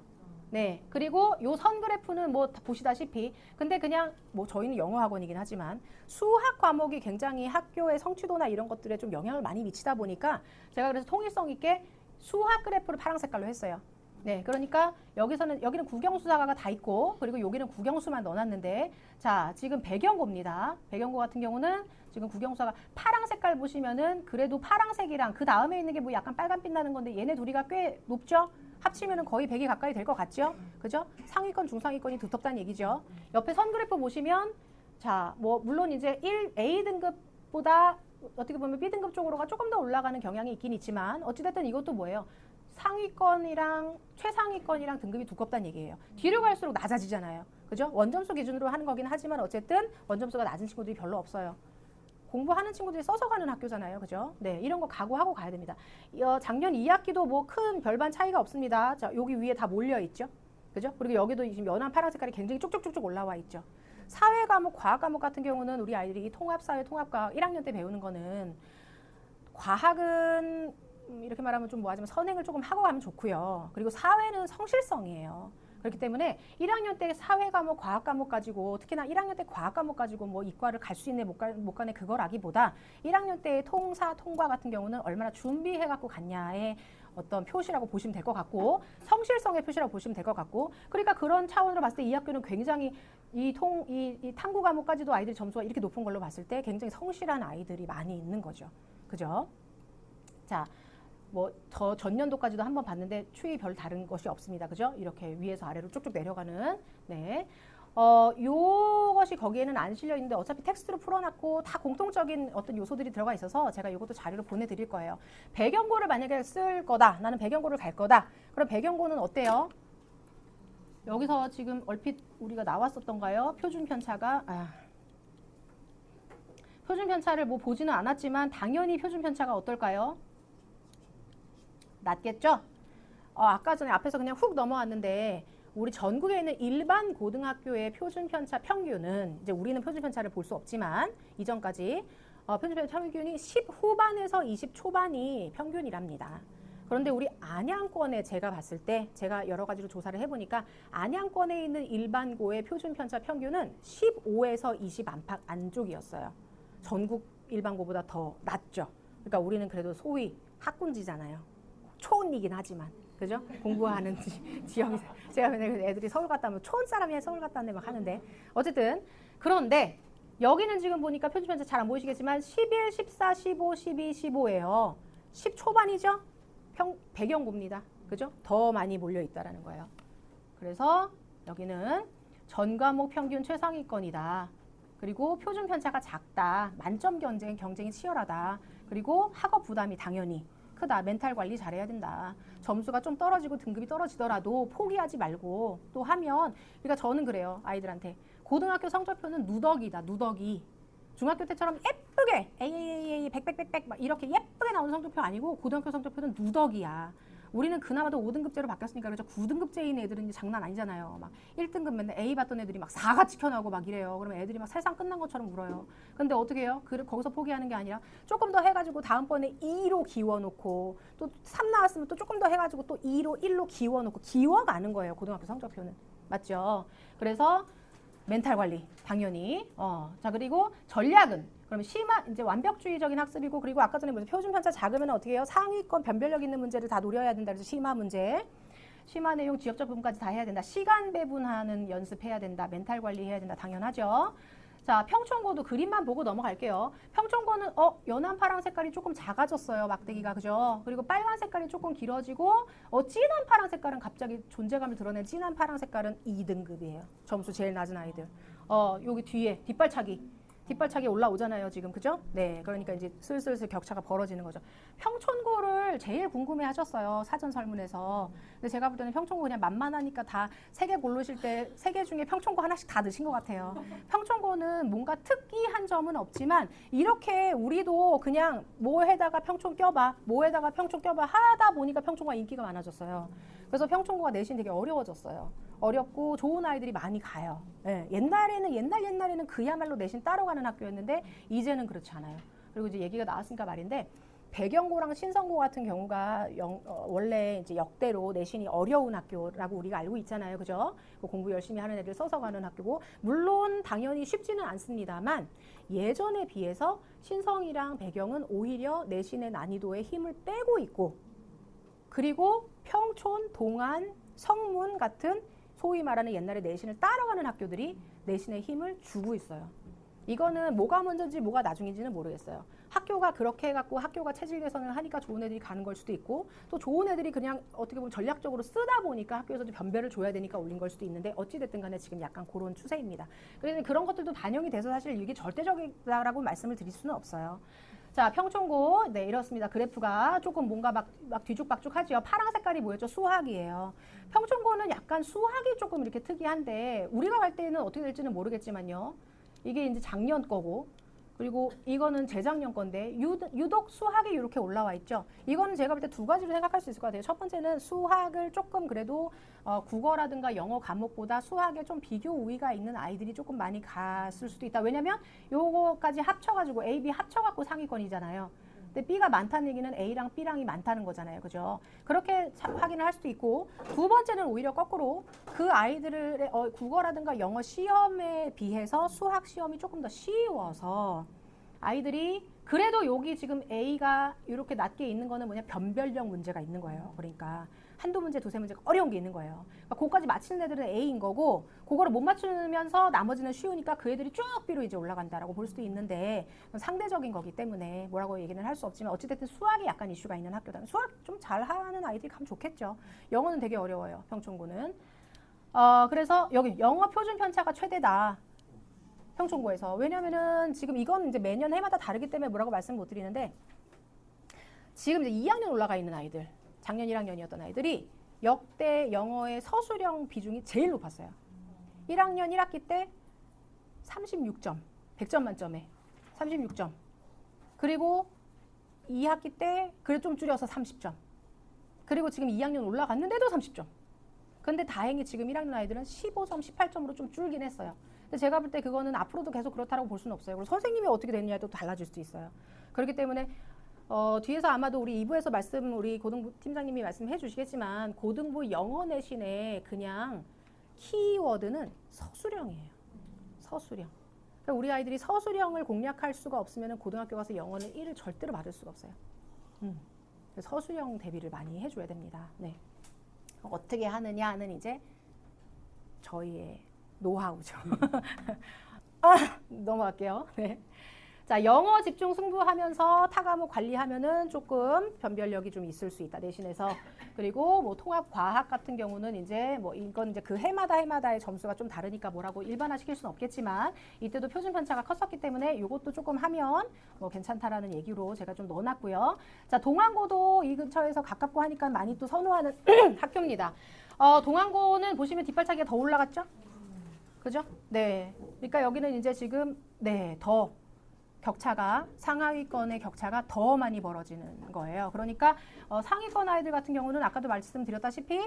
네. 그리고 요 선 그래프는 뭐 보시다시피 근데 그냥 뭐 저희는 영어 학원이긴 하지만 수학 과목이 굉장히 학교의 성취도나 이런 것들에 좀 영향을 많이 미치다 보니까 제가 그래서 통일성 있게 수학 그래프를 파랑 색깔로 했어요. 네, 그러니까 여기는 국영수사가 다 있고 그리고 여기는 국영수만 넣어놨는데 자 지금 배경고입니다. 배경고 같은 경우는 지금 국영수사가 파랑 색깔 보시면은 그래도 파랑색이랑 그 다음에 있는 게 뭐 약간 빨간빛 나는 건데 얘네 둘이가 꽤 높죠? 합치면은 거의 100이 가까이 될 것 같죠? 그죠? 상위권, 중상위권이 두텁다는 얘기죠. 옆에 선 그래프 보시면 자, 뭐 물론 이제 1A등급보다 어떻게 보면 B등급 쪽으로가 조금 더 올라가는 경향이 있긴 있지만 어찌됐든 이것도 뭐예요? 상위권이랑 최상위권이랑 등급이 두껍다는 얘기예요. 뒤로 갈수록 낮아지잖아요. 그죠? 원점수 기준으로 하는 거긴 하지만 어쨌든 원점수가 낮은 친구들이 별로 없어요. 공부하는 친구들이 써서 가는 학교잖아요. 그죠? 네, 이런 거 각오하고 가야 됩니다. 작년 2학기도 뭐 큰 별반 차이가 없습니다. 자, 여기 위에 다 몰려 있죠. 그죠? 그리고 여기도 지금 연한 파란 색깔이 굉장히 쭉쭉쭉쭉 올라와 있죠. 사회 과목, 과학 과목 같은 경우는 우리 아이들이 통합사회, 통합과학 1학년 때 배우는 거는 과학은 이렇게 말하면 좀 뭐하지만 선행을 조금 하고 가면 좋고요. 그리고 사회는 성실성이에요. 그렇기 때문에 1학년 때 사회 과목, 과학 과목 가지고 특히나 1학년 때 과학 과목 가지고 뭐 이과를 갈 수 있네 못 가네 그걸 하기보다 1학년 때 통사, 통과 같은 경우는 얼마나 준비해 갖고 갔냐의 어떤 표시라고 보시면 될 것 같고 성실성의 표시라고 보시면 될 것 같고 그러니까 그런 차원으로 봤을 때 이 학교는 굉장히 이 탐구 과목까지도 아이들이 점수가 이렇게 높은 걸로 봤을 때 굉장히 성실한 아이들이 많이 있는 거죠. 그죠? 자. 뭐 저 전년도까지도 한번 봤는데 추이 별 다른 것이 없습니다. 그죠? 이렇게 위에서 아래로 쭉쭉 내려가는 네. 요것이 거기에는 안 실려 있는데 어차피 텍스트로 풀어놨고 다 공통적인 어떤 요소들이 들어가 있어서 제가 이것도 자료로 보내드릴 거예요. 배경고를 만약에 쓸 거다. 나는 배경고를 갈 거다. 그럼 배경고는 어때요? 여기서 지금 얼핏 우리가 나왔었던가요? 표준 편차가 표준 편차를 뭐 보지는 않았지만 당연히 표준 편차가 어떨까요? 낮겠죠? 아까 전에 앞에서 그냥 훅 넘어왔는데 우리 전국에 있는 일반 고등학교의 표준 편차 평균은 이제 우리는 표준 편차를 볼 수 없지만 이전까지 표준 편차 평균이 10 후반에서 20 초반이 평균이랍니다. 그런데 우리 안양권에 제가 봤을 때 제가 여러 가지로 조사를 해보니까 안양권에 있는 일반고의 표준 편차 평균은 15에서 20 안팎 안쪽이었어요. 전국 일반고보다 더 낮죠. 그러니까 우리는 그래도 소위 학군지잖아요. 초원이긴 하지만. 그죠? 공부하는 지역이 제가 맨날 애들이 서울 갔다 오면 초원 사람이 서울 갔다 왔네 막 하는데 어쨌든 그런데 여기는 지금 보니까 표준 편차 잘 안 보이시겠지만 11, 14, 15, 12, 15예요. 10 초반이죠? 배경고입니다. 그죠? 더 많이 몰려 있다라는 거예요. 그래서 여기는 전 과목 평균 최상위권이다. 그리고 표준 편차가 작다. 만점 경쟁이 치열하다. 그리고 학업 부담이 당연히 크다. 멘탈 관리 잘해야 된다. 점수가 좀 떨어지고 등급이 떨어지더라도 포기하지 말고 또 하면 그러니까 저는 그래요. 아이들한테 고등학교 성적표는 누더기다. 누더기. 중학교 때처럼 예쁘게 AAA 100 막 이렇게 예쁘게 나오는 성적표 아니고 고등학교 성적표는 누더기야. 우리는 그나마도 5등급제로 바뀌었으니까 그렇죠. 9등급제인 애들은 이제 장난 아니잖아요. 막 1등급 맨날 A 받던 애들이 막 4가 찍혀나오고 막 이래요. 그러면 애들이 막 세상 끝난 것처럼 울어요. 근데 어떻게 해요? 거기서 포기하는 게 아니라 조금 더 해가지고 다음번에 2로 기워놓고 또 3 나왔으면 또 조금 더 해가지고 또 2로 1로 기워놓고 기워가는 거예요. 고등학교 성적표는. 맞죠? 그래서 멘탈 관리 당연히. 자 그리고 전략은 그러면 이제 완벽주의적인 학습이고 그리고 아까 전에 무슨 표준 편차 작으면 어떻게 해요? 상위권 변별력 있는 문제를 다 노려야 된다. 그래서 심화 문제, 심화 내용, 지역적 부분까지 다 해야 된다. 시간 배분하는 연습해야 된다. 멘탈 관리 해야 된다. 당연하죠. 자 평촌고도 그림만 보고 넘어갈게요. 평촌고는 연한 파랑 색깔이 조금 작아졌어요. 막대기가 그죠? 그리고 빨간 색깔이 조금 길어지고 진한 파랑 색깔은 갑자기 존재감을 드러낸 진한 파랑 색깔은 2등급이에요. 점수 제일 낮은 아이들. 여기 뒤에 뒷발차기 올라오잖아요, 지금. 그죠? 네. 그러니까 이제 슬슬 격차가 벌어지는 거죠. 평촌고를 제일 궁금해 하셨어요. 사전 설문에서. 근데 제가 볼 때는 평촌고 그냥 만만하니까 다 3개 고르실 때 3개 중에 평촌고 하나씩 다 넣으신 것 같아요. 평촌고는 뭔가 특이한 점은 없지만 이렇게 우리도 그냥 뭐에다가 평촌 껴봐, 뭐에다가 평촌 껴봐 하다 보니까 평촌고가 인기가 많아졌어요. 그래서 평촌고가 내신 되게 어려워졌어요. 어렵고 좋은 아이들이 많이 가요. 예, 옛날에는 그야말로 내신 따로 가는 학교였는데 이제는 그렇지 않아요. 그리고 이제 얘기가 나왔으니까 말인데 배경고랑 신성고 같은 경우가 원래 이제 역대로 내신이 어려운 학교라고 우리가 알고 있잖아요. 그죠? 공부 열심히 하는 애들 써서 가는 학교고 물론 당연히 쉽지는 않습니다만 예전에 비해서 신성이랑 배경은 오히려 내신의 난이도에 힘을 빼고 있고 그리고 평촌, 동안, 성문 같은 소위 말하는 옛날에 내신을 따라가는 학교들이 내신에 힘을 주고 있어요. 이거는 뭐가 먼저인지 뭐가 나중인지는 모르겠어요. 학교가 그렇게 해갖고 학교가 체질 개선을 하니까 좋은 애들이 가는 걸 수도 있고 또 좋은 애들이 그냥 어떻게 보면 전략적으로 쓰다 보니까 학교에서도 변별을 줘야 되니까 올린 걸 수도 있는데 어찌됐든 간에 지금 약간 그런 추세입니다. 그래서 그런 것들도 반영이 돼서 사실 이게 절대적이다라고 말씀을 드릴 수는 없어요. 자, 평촌고, 네, 이렇습니다. 그래프가 조금 뭔가 막 뒤죽박죽하죠. 파랑 색깔이 뭐였죠? 수학이에요. 평촌고는 약간 수학이 조금 이렇게 특이한데, 우리가 갈 때는 어떻게 될지는 모르겠지만요. 이게 이제 작년 거고, 그리고 이거는 재작년 건데, 유독 수학이 이렇게 올라와 있죠. 이거는 제가 볼 때 2가지로 생각할 수 있을 것 같아요. 첫 번째는 수학을 조금 그래도 국어라든가 영어 과목보다 수학에 좀 비교 우위가 있는 아이들이 조금 많이 갔을 수도 있다. 왜냐면 요거까지 합쳐가지고 A, B 합쳐갖고 상위권이잖아요. 근데 B가 많다는 얘기는 A랑 B랑이 많다는 거잖아요. 그죠? 그렇게 확인을 할 수도 있고 두 번째는 오히려 거꾸로 그 아이들의 국어라든가 영어 시험에 비해서 수학 시험이 조금 더 쉬워서 아이들이 그래도 여기 지금 A가 이렇게 낮게 있는 거는 뭐냐 변별력 문제가 있는 거예요. 그러니까 한두 문제, 두세 문제가 어려운 게 있는 거예요. 그러니까 그거까지 맞히는 애들은 A인 거고 그거를 못 맞추면서 나머지는 쉬우니까 그 애들이 쭉 B로 이제 올라간다라고 볼 수도 있는데 상대적인 거기 때문에 뭐라고 얘기는 할 수 없지만 어찌됐든 수학이 약간 이슈가 있는 학교다. 수학 좀 잘하는 아이들이 가면 좋겠죠. 영어는 되게 어려워요. 평촌고는. 그래서 여기 영어 표준 편차가 최대다. 평촌고에서. 왜냐면은 지금 이건 이제 매년 해마다 다르기 때문에 뭐라고 말씀 못 드리는데 지금 이제 2학년 올라가 있는 아이들, 작년 1학년이었던 아이들이 역대 영어의 서술형 비중이 제일 높았어요. 1학년 1학기 때 36점, 100점 만점에 36점. 그리고 2학기 때 그래 좀 줄여서 30점. 그리고 지금 2학년 올라갔는데도 30점. 근데 다행히 지금 1학년 아이들은 15점, 18점으로 좀 줄긴 했어요. 근데 제가 볼 때 그거는 앞으로도 계속 그렇다고 볼 수는 없어요. 그리고 선생님이 어떻게 됐냐도 달라질 수도 있어요. 그렇기 때문에 뒤에서 아마도 우리 2부에서 우리 고등부 팀장님이 말씀해 주시겠지만 고등부 영어 내신의 그냥 키워드는 서술형이에요. 서술형. 그러니까 우리 아이들이 서술형을 공략할 수가 없으면 고등학교 가서 영어는 1을 절대로 받을 수가 없어요. 서술형 대비를 많이 해줘야 됩니다. 네. 어떻게 하느냐는 이제 저희의 노하우죠. 넘어갈게요. 네. 자, 영어 집중 승부하면서 타과목 관리하면은 조금 변별력이 좀 있을 수 있다, 내신에서. 그리고 뭐 통합 과학 같은 경우는 이제 뭐 이건 이제 그 해마다의 점수가 좀 다르니까 뭐라고 일반화 시킬 수는 없겠지만 이때도 표준 편차가 컸었기 때문에 이것도 조금 하면 뭐 괜찮다라는 얘기로 제가 좀 넣어놨고요. 자, 동안고도 이 근처에서 가깝고 하니까 많이 또 선호하는 학교입니다. 동안고는 보시면 뒷발차기가 더 올라갔죠? 그죠? 네. 그러니까 여기는 이제 지금 더 격차가 상하위권의 격차가 더 많이 벌어지는 거예요. 그러니까 상위권 아이들 같은 경우는 아까도 말씀드렸다시피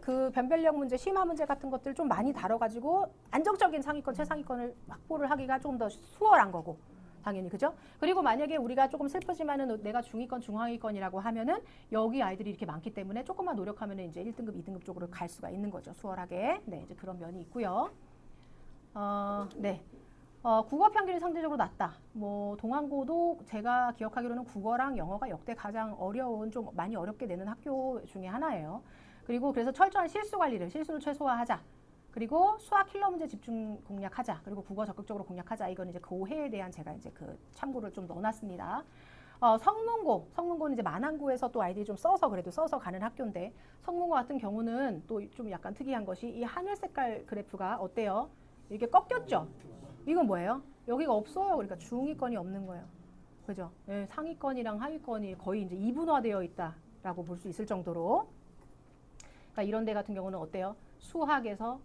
그 변별력 문제, 심화 문제 같은 것들 좀 많이 다뤄가지고 안정적인 상위권, 최상위권을 확보를 하기가 조금 더 수월한 거고 당연히 그죠? 그리고 만약에 우리가 조금 슬프지만은 내가 중위권, 중하위권이라고 하면은 여기 아이들이 이렇게 많기 때문에 조금만 노력하면은 이제 1등급, 2등급 쪽으로 갈 수가 있는 거죠. 수월하게. 네, 이제 그런 면이 있고요. 네. 국어 평균이 상대적으로 낮다. 뭐 동안고도 제가 기억하기로는 국어랑 영어가 역대 가장 어려운, 좀 많이 어렵게 내는 학교 중에 하나예요. 그리고 그래서 철저한 실수 관리를, 실수를 최소화하자. 그리고 수학 킬러 문제 집중 공략하자. 그리고 국어 적극적으로 공략하자. 이건 이제 그 해에 대한 제가 이제 그 참고를 좀 넣어놨습니다. 성문고는 이제 만안고에서 또 아이들이 좀 그래도 써서 가는 학교인데 성문고 같은 경우는 또 좀 약간 특이한 것이 이 하늘 색깔 그래프가 어때요? 이렇게 꺾였죠? 이건 뭐예요? 여기가 없어요. 그러니까 중위권이 없는 거예요. 그죠? 네, 상위권이랑 하위권이 거의 이제 이분화되어 있다라고 볼 수 있을 정도로. 그러니까 이런 데 같은 경우는 어때요? 수학에서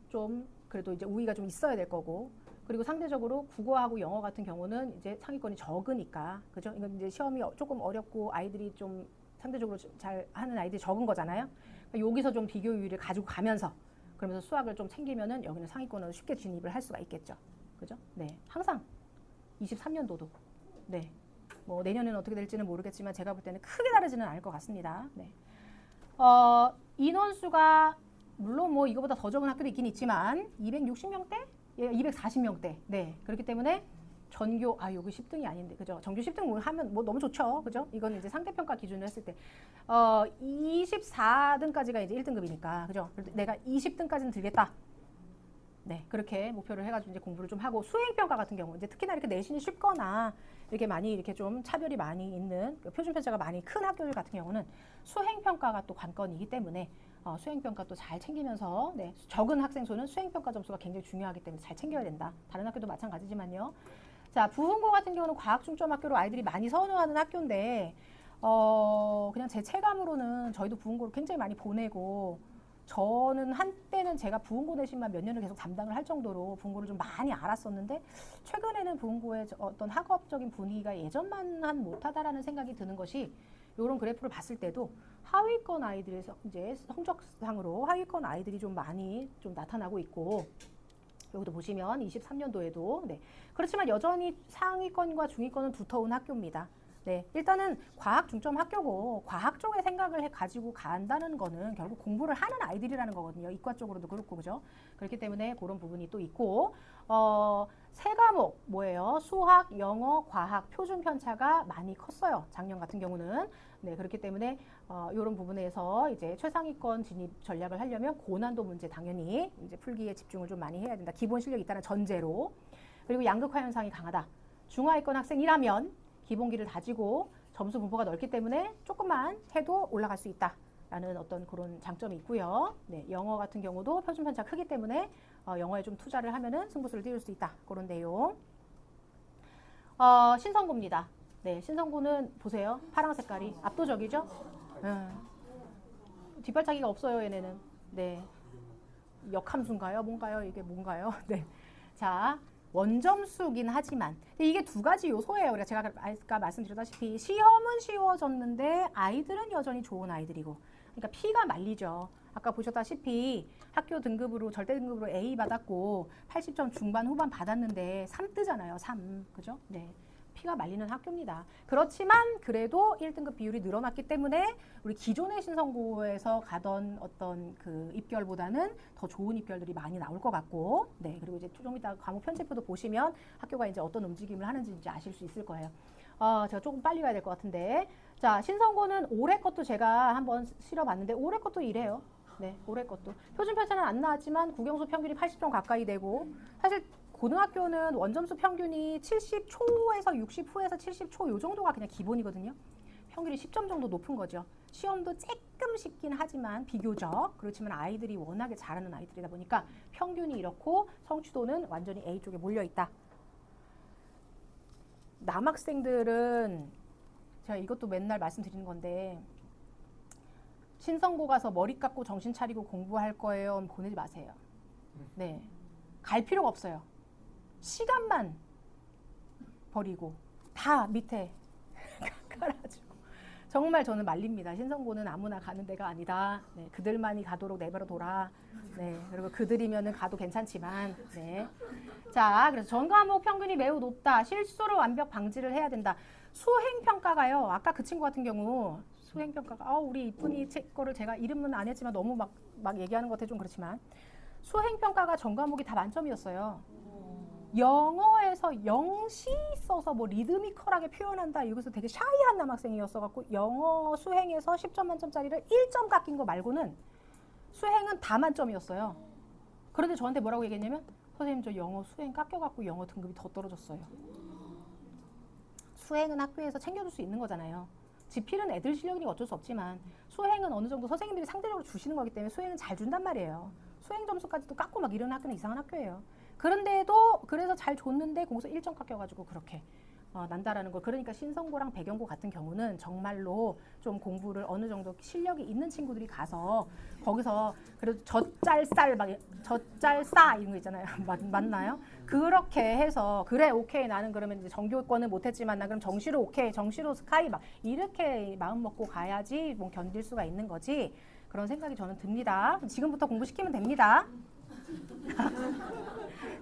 좀 그래도 이제 우위가 좀 있어야 될 거고. 그리고 상대적으로 국어하고 영어 같은 경우는 이제 상위권이 적으니까. 그죠? 이건 이제 시험이 조금 어렵고 아이들이 좀 상대적으로 잘 하는 아이들이 적은 거잖아요. 그러니까 여기서 좀 비교 우위를 가지고 가면서 그러면서 수학을 좀 챙기면은 여기는 상위권으로 쉽게 진입을 할 수가 있겠죠. 그죠? 네. 항상 23년도도. 네. 뭐 내년에는 어떻게 될지는 모르겠지만 제가 볼 때는 크게 다르지는 않을 것 같습니다. 네. 인원수가 물론 뭐 이거보다 더 적은 학교도 있긴 있지만 260명대? 예, 240명대. 네. 그렇기 때문에 전교 여기 10등이 아닌데. 그죠? 전교 10등 하면 뭐 너무 좋죠. 그죠? 이건 이제 상대평가 기준으로 했을 때 24등까지가 이제 1등급이니까. 그죠? 내가 20등까지는 들겠다. 네, 그렇게 목표를 해가지고 이제 공부를 좀 하고 수행평가 같은 경우 이제 특히나 이렇게 내신이 쉽거나 이렇게 많이 이렇게 좀 차별이 많이 있는 표준 편차가 많이 큰 학교들 같은 경우는 수행평가가 또 관건이기 때문에 수행평가 또 잘 챙기면서 네, 적은 학생 수는 수행평가 점수가 굉장히 중요하기 때문에 잘 챙겨야 된다. 다른 학교도 마찬가지지만요. 자, 부흥고 같은 경우는 과학 중점 학교로 아이들이 많이 선호하는 학교인데 그냥 제 체감으로는 저희도 부흥고를 굉장히 많이 보내고 저는 한때는 제가 부흥고 내신만 몇 년을 계속 담당을 할 정도로 부흥고를 좀 많이 알았었는데 최근에는 부흥고의 어떤 학업적인 분위기가 예전만한 못하다라는 생각이 드는 것이 이런 그래프를 봤을 때도 하위권 아이들에서 이제 성적상으로 하위권 아이들이 좀 많이 좀 나타나고 있고 여기도 보시면 23년도에도 네. 그렇지만 여전히 상위권과 중위권은 두터운 학교입니다. 네, 일단은 과학 중점 학교고 과학 쪽의 생각을 가지고 간다는 거는 결국 공부를 하는 아이들이라는 거거든요. 이과 쪽으로도 그렇고 그죠? 그렇기 때문에 그런 부분이 또 있고 세 과목 뭐예요? 수학, 영어, 과학 표준 편차가 많이 컸어요. 작년 같은 경우는 네, 그렇기 때문에 이런 부분에서 이제 최상위권 진입 전략을 하려면 고난도 문제 당연히 이제 풀기에 집중을 좀 많이 해야 된다. 기본 실력이 있다는 전제로. 그리고 양극화 현상이 강하다. 중하위권 학생이라면 기본기를 다지고 점수 분포가 넓기 때문에 조금만 해도 올라갈 수 있다라는 어떤 그런 장점이 있고요. 네, 영어 같은 경우도 표준 편차 크기 때문에 영어에 좀 투자를 하면은 승부수를 띄울 수 있다. 그런 내용. 신성고입니다. 네, 신성고는 보세요. 파랑 색깔이 압도적이죠? 뒷발차기가 없어요, 얘네는. 네. 역함수인가요? 뭔가요? 이게 뭔가요? 네. 자, 원점수긴 하지만 이게 두 가지 요소예요. 그러니까 제가 아까 말씀드렸다시피 시험은 쉬워졌는데 아이들은 여전히 좋은 아이들이고 그러니까 피가 말리죠. 아까 보셨다시피 학교 등급으로 절대 등급으로 A 받았고 80점 중반 후반 받았는데 3 뜨잖아요. 3. 그죠? 네. 피가 말리는 학교입니다. 그렇지만 그래도 1등급 비율이 늘어났기 때문에 우리 기존의 신성고에서 가던 어떤 그 입결보다는 더 좋은 입결들이 많이 나올 것 같고, 네, 그리고 이제 좀 이따 과목 편집부도 보시면 학교가 이제 어떤 움직임을 하는지 이제 아실 수 있을 거예요. 제가 조금 빨리 가야 될 것 같은데, 자, 신성고는 올해 것도 제가 한번 실어봤는데 올해 것도 이래요. 네, 올해 것도 표준 편차는 안 나왔지만 국영수 평균이 80점 가까이 되고, 사실 고등학교는 원점수 평균이 70초에서 60 후에서 70초 요 정도가 그냥 기본이거든요. 평균이 10점 정도 높은 거죠. 시험도 조금 쉽긴 하지만 비교적 그렇지만 아이들이 워낙에 잘하는 아이들이다 보니까 평균이 이렇고 성취도는 완전히 A 쪽에 몰려 있다. 남학생들은 제가 이것도 맨날 말씀드리는 건데, 신성고 가서 머리 깎고 정신 차리고 공부할 거예요. 보내지 마세요. 네, 갈 필요가 없어요. 시간만 버리고 다 밑에 깔아주고. 정말 저는 말립니다. 신성고는 아무나 가는 데가 아니다. 네, 그들만이 가도록 내버려둬라. 네, 그리고 그들이면은 가도 괜찮지만, 네. 자, 그래서 전 과목 평균이 매우 높다. 실수를 완벽 방지를 해야 된다. 수행 평가가요. 아까 그 친구 같은 경우 수행 평가가 우리 이쁜이 책 거를 제가 이름은 안 했지만 너무 막 얘기하는 것 같아 좀 그렇지만 수행 평가가 전 과목이 다 만점이었어요. 영어에서 영시 써서 뭐 리드미컬하게 표현한다. 여기서 되게 샤이한 남학생이었어갖고 영어 수행에서 10점 만점짜리를 1점 깎인 거 말고는 수행은 다 만점이었어요. 그런데 저한테 뭐라고 얘기했냐면, 선생님 저 영어 수행 깎여갖고 영어 등급이 더 떨어졌어요. 수행은 학교에서 챙겨줄 수 있는 거잖아요. 지필은 애들 실력이니까 어쩔 수 없지만 수행은 어느 정도 선생님들이 상대적으로 주시는 거기 때문에 수행은 잘 준단 말이에요. 수행 점수까지도 깎고 막 이런 학교는 이상한 학교예요. 그런데도 그래서 잘 줬는데 공서 1점 깎여가지고 그렇게 난다라는 거. 그러니까 신성고랑 배경고 같은 경우는 정말로 좀 공부를 어느 정도 실력이 있는 친구들이 가서 거기서 그래도 젖잘쌀 막 젖잘싸 이런 거 있잖아요. 맞나요? 그렇게 해서 그래 오케이 나는 그러면 이제 정교권은 못했지만 나 그럼 정시로 오케이 정시로 스카이 막 이렇게 마음 먹고 가야지 뭐 견딜 수가 있는 거지. 그런 생각이 저는 듭니다. 지금부터 공부시키면 됩니다.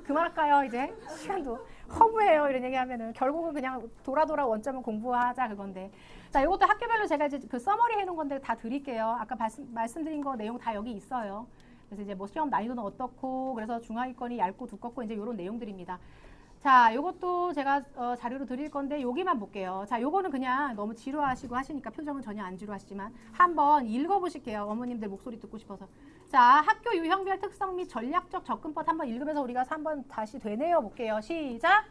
그만할까요 이제? 시간도 허무해요 이런 얘기하면은. 결국은 그냥 돌아 원점은 공부하자 그건데. 자, 이것도 학교별로 제가 이제 그 서머리 해놓은 건데 다 드릴게요. 아까 말씀드린 거 내용 다 여기 있어요. 그래서 이제 뭐 시험 난이도는 어떻고, 그래서 중하위권이 얇고 두껍고 이제 이런 내용들입니다. 자, 요것도 제가 자료로 드릴 건데 여기만 볼게요. 자, 요거는 그냥 너무 지루하시고 하시니까 표정은 전혀 안 지루하시지만 한번 읽어보실게요. 어머님들 목소리 듣고 싶어서. 자, 학교 유형별 특성 및 전략적 접근법 한번 읽으면서 우리가 한번 다시 되뇌어 볼게요. 시작!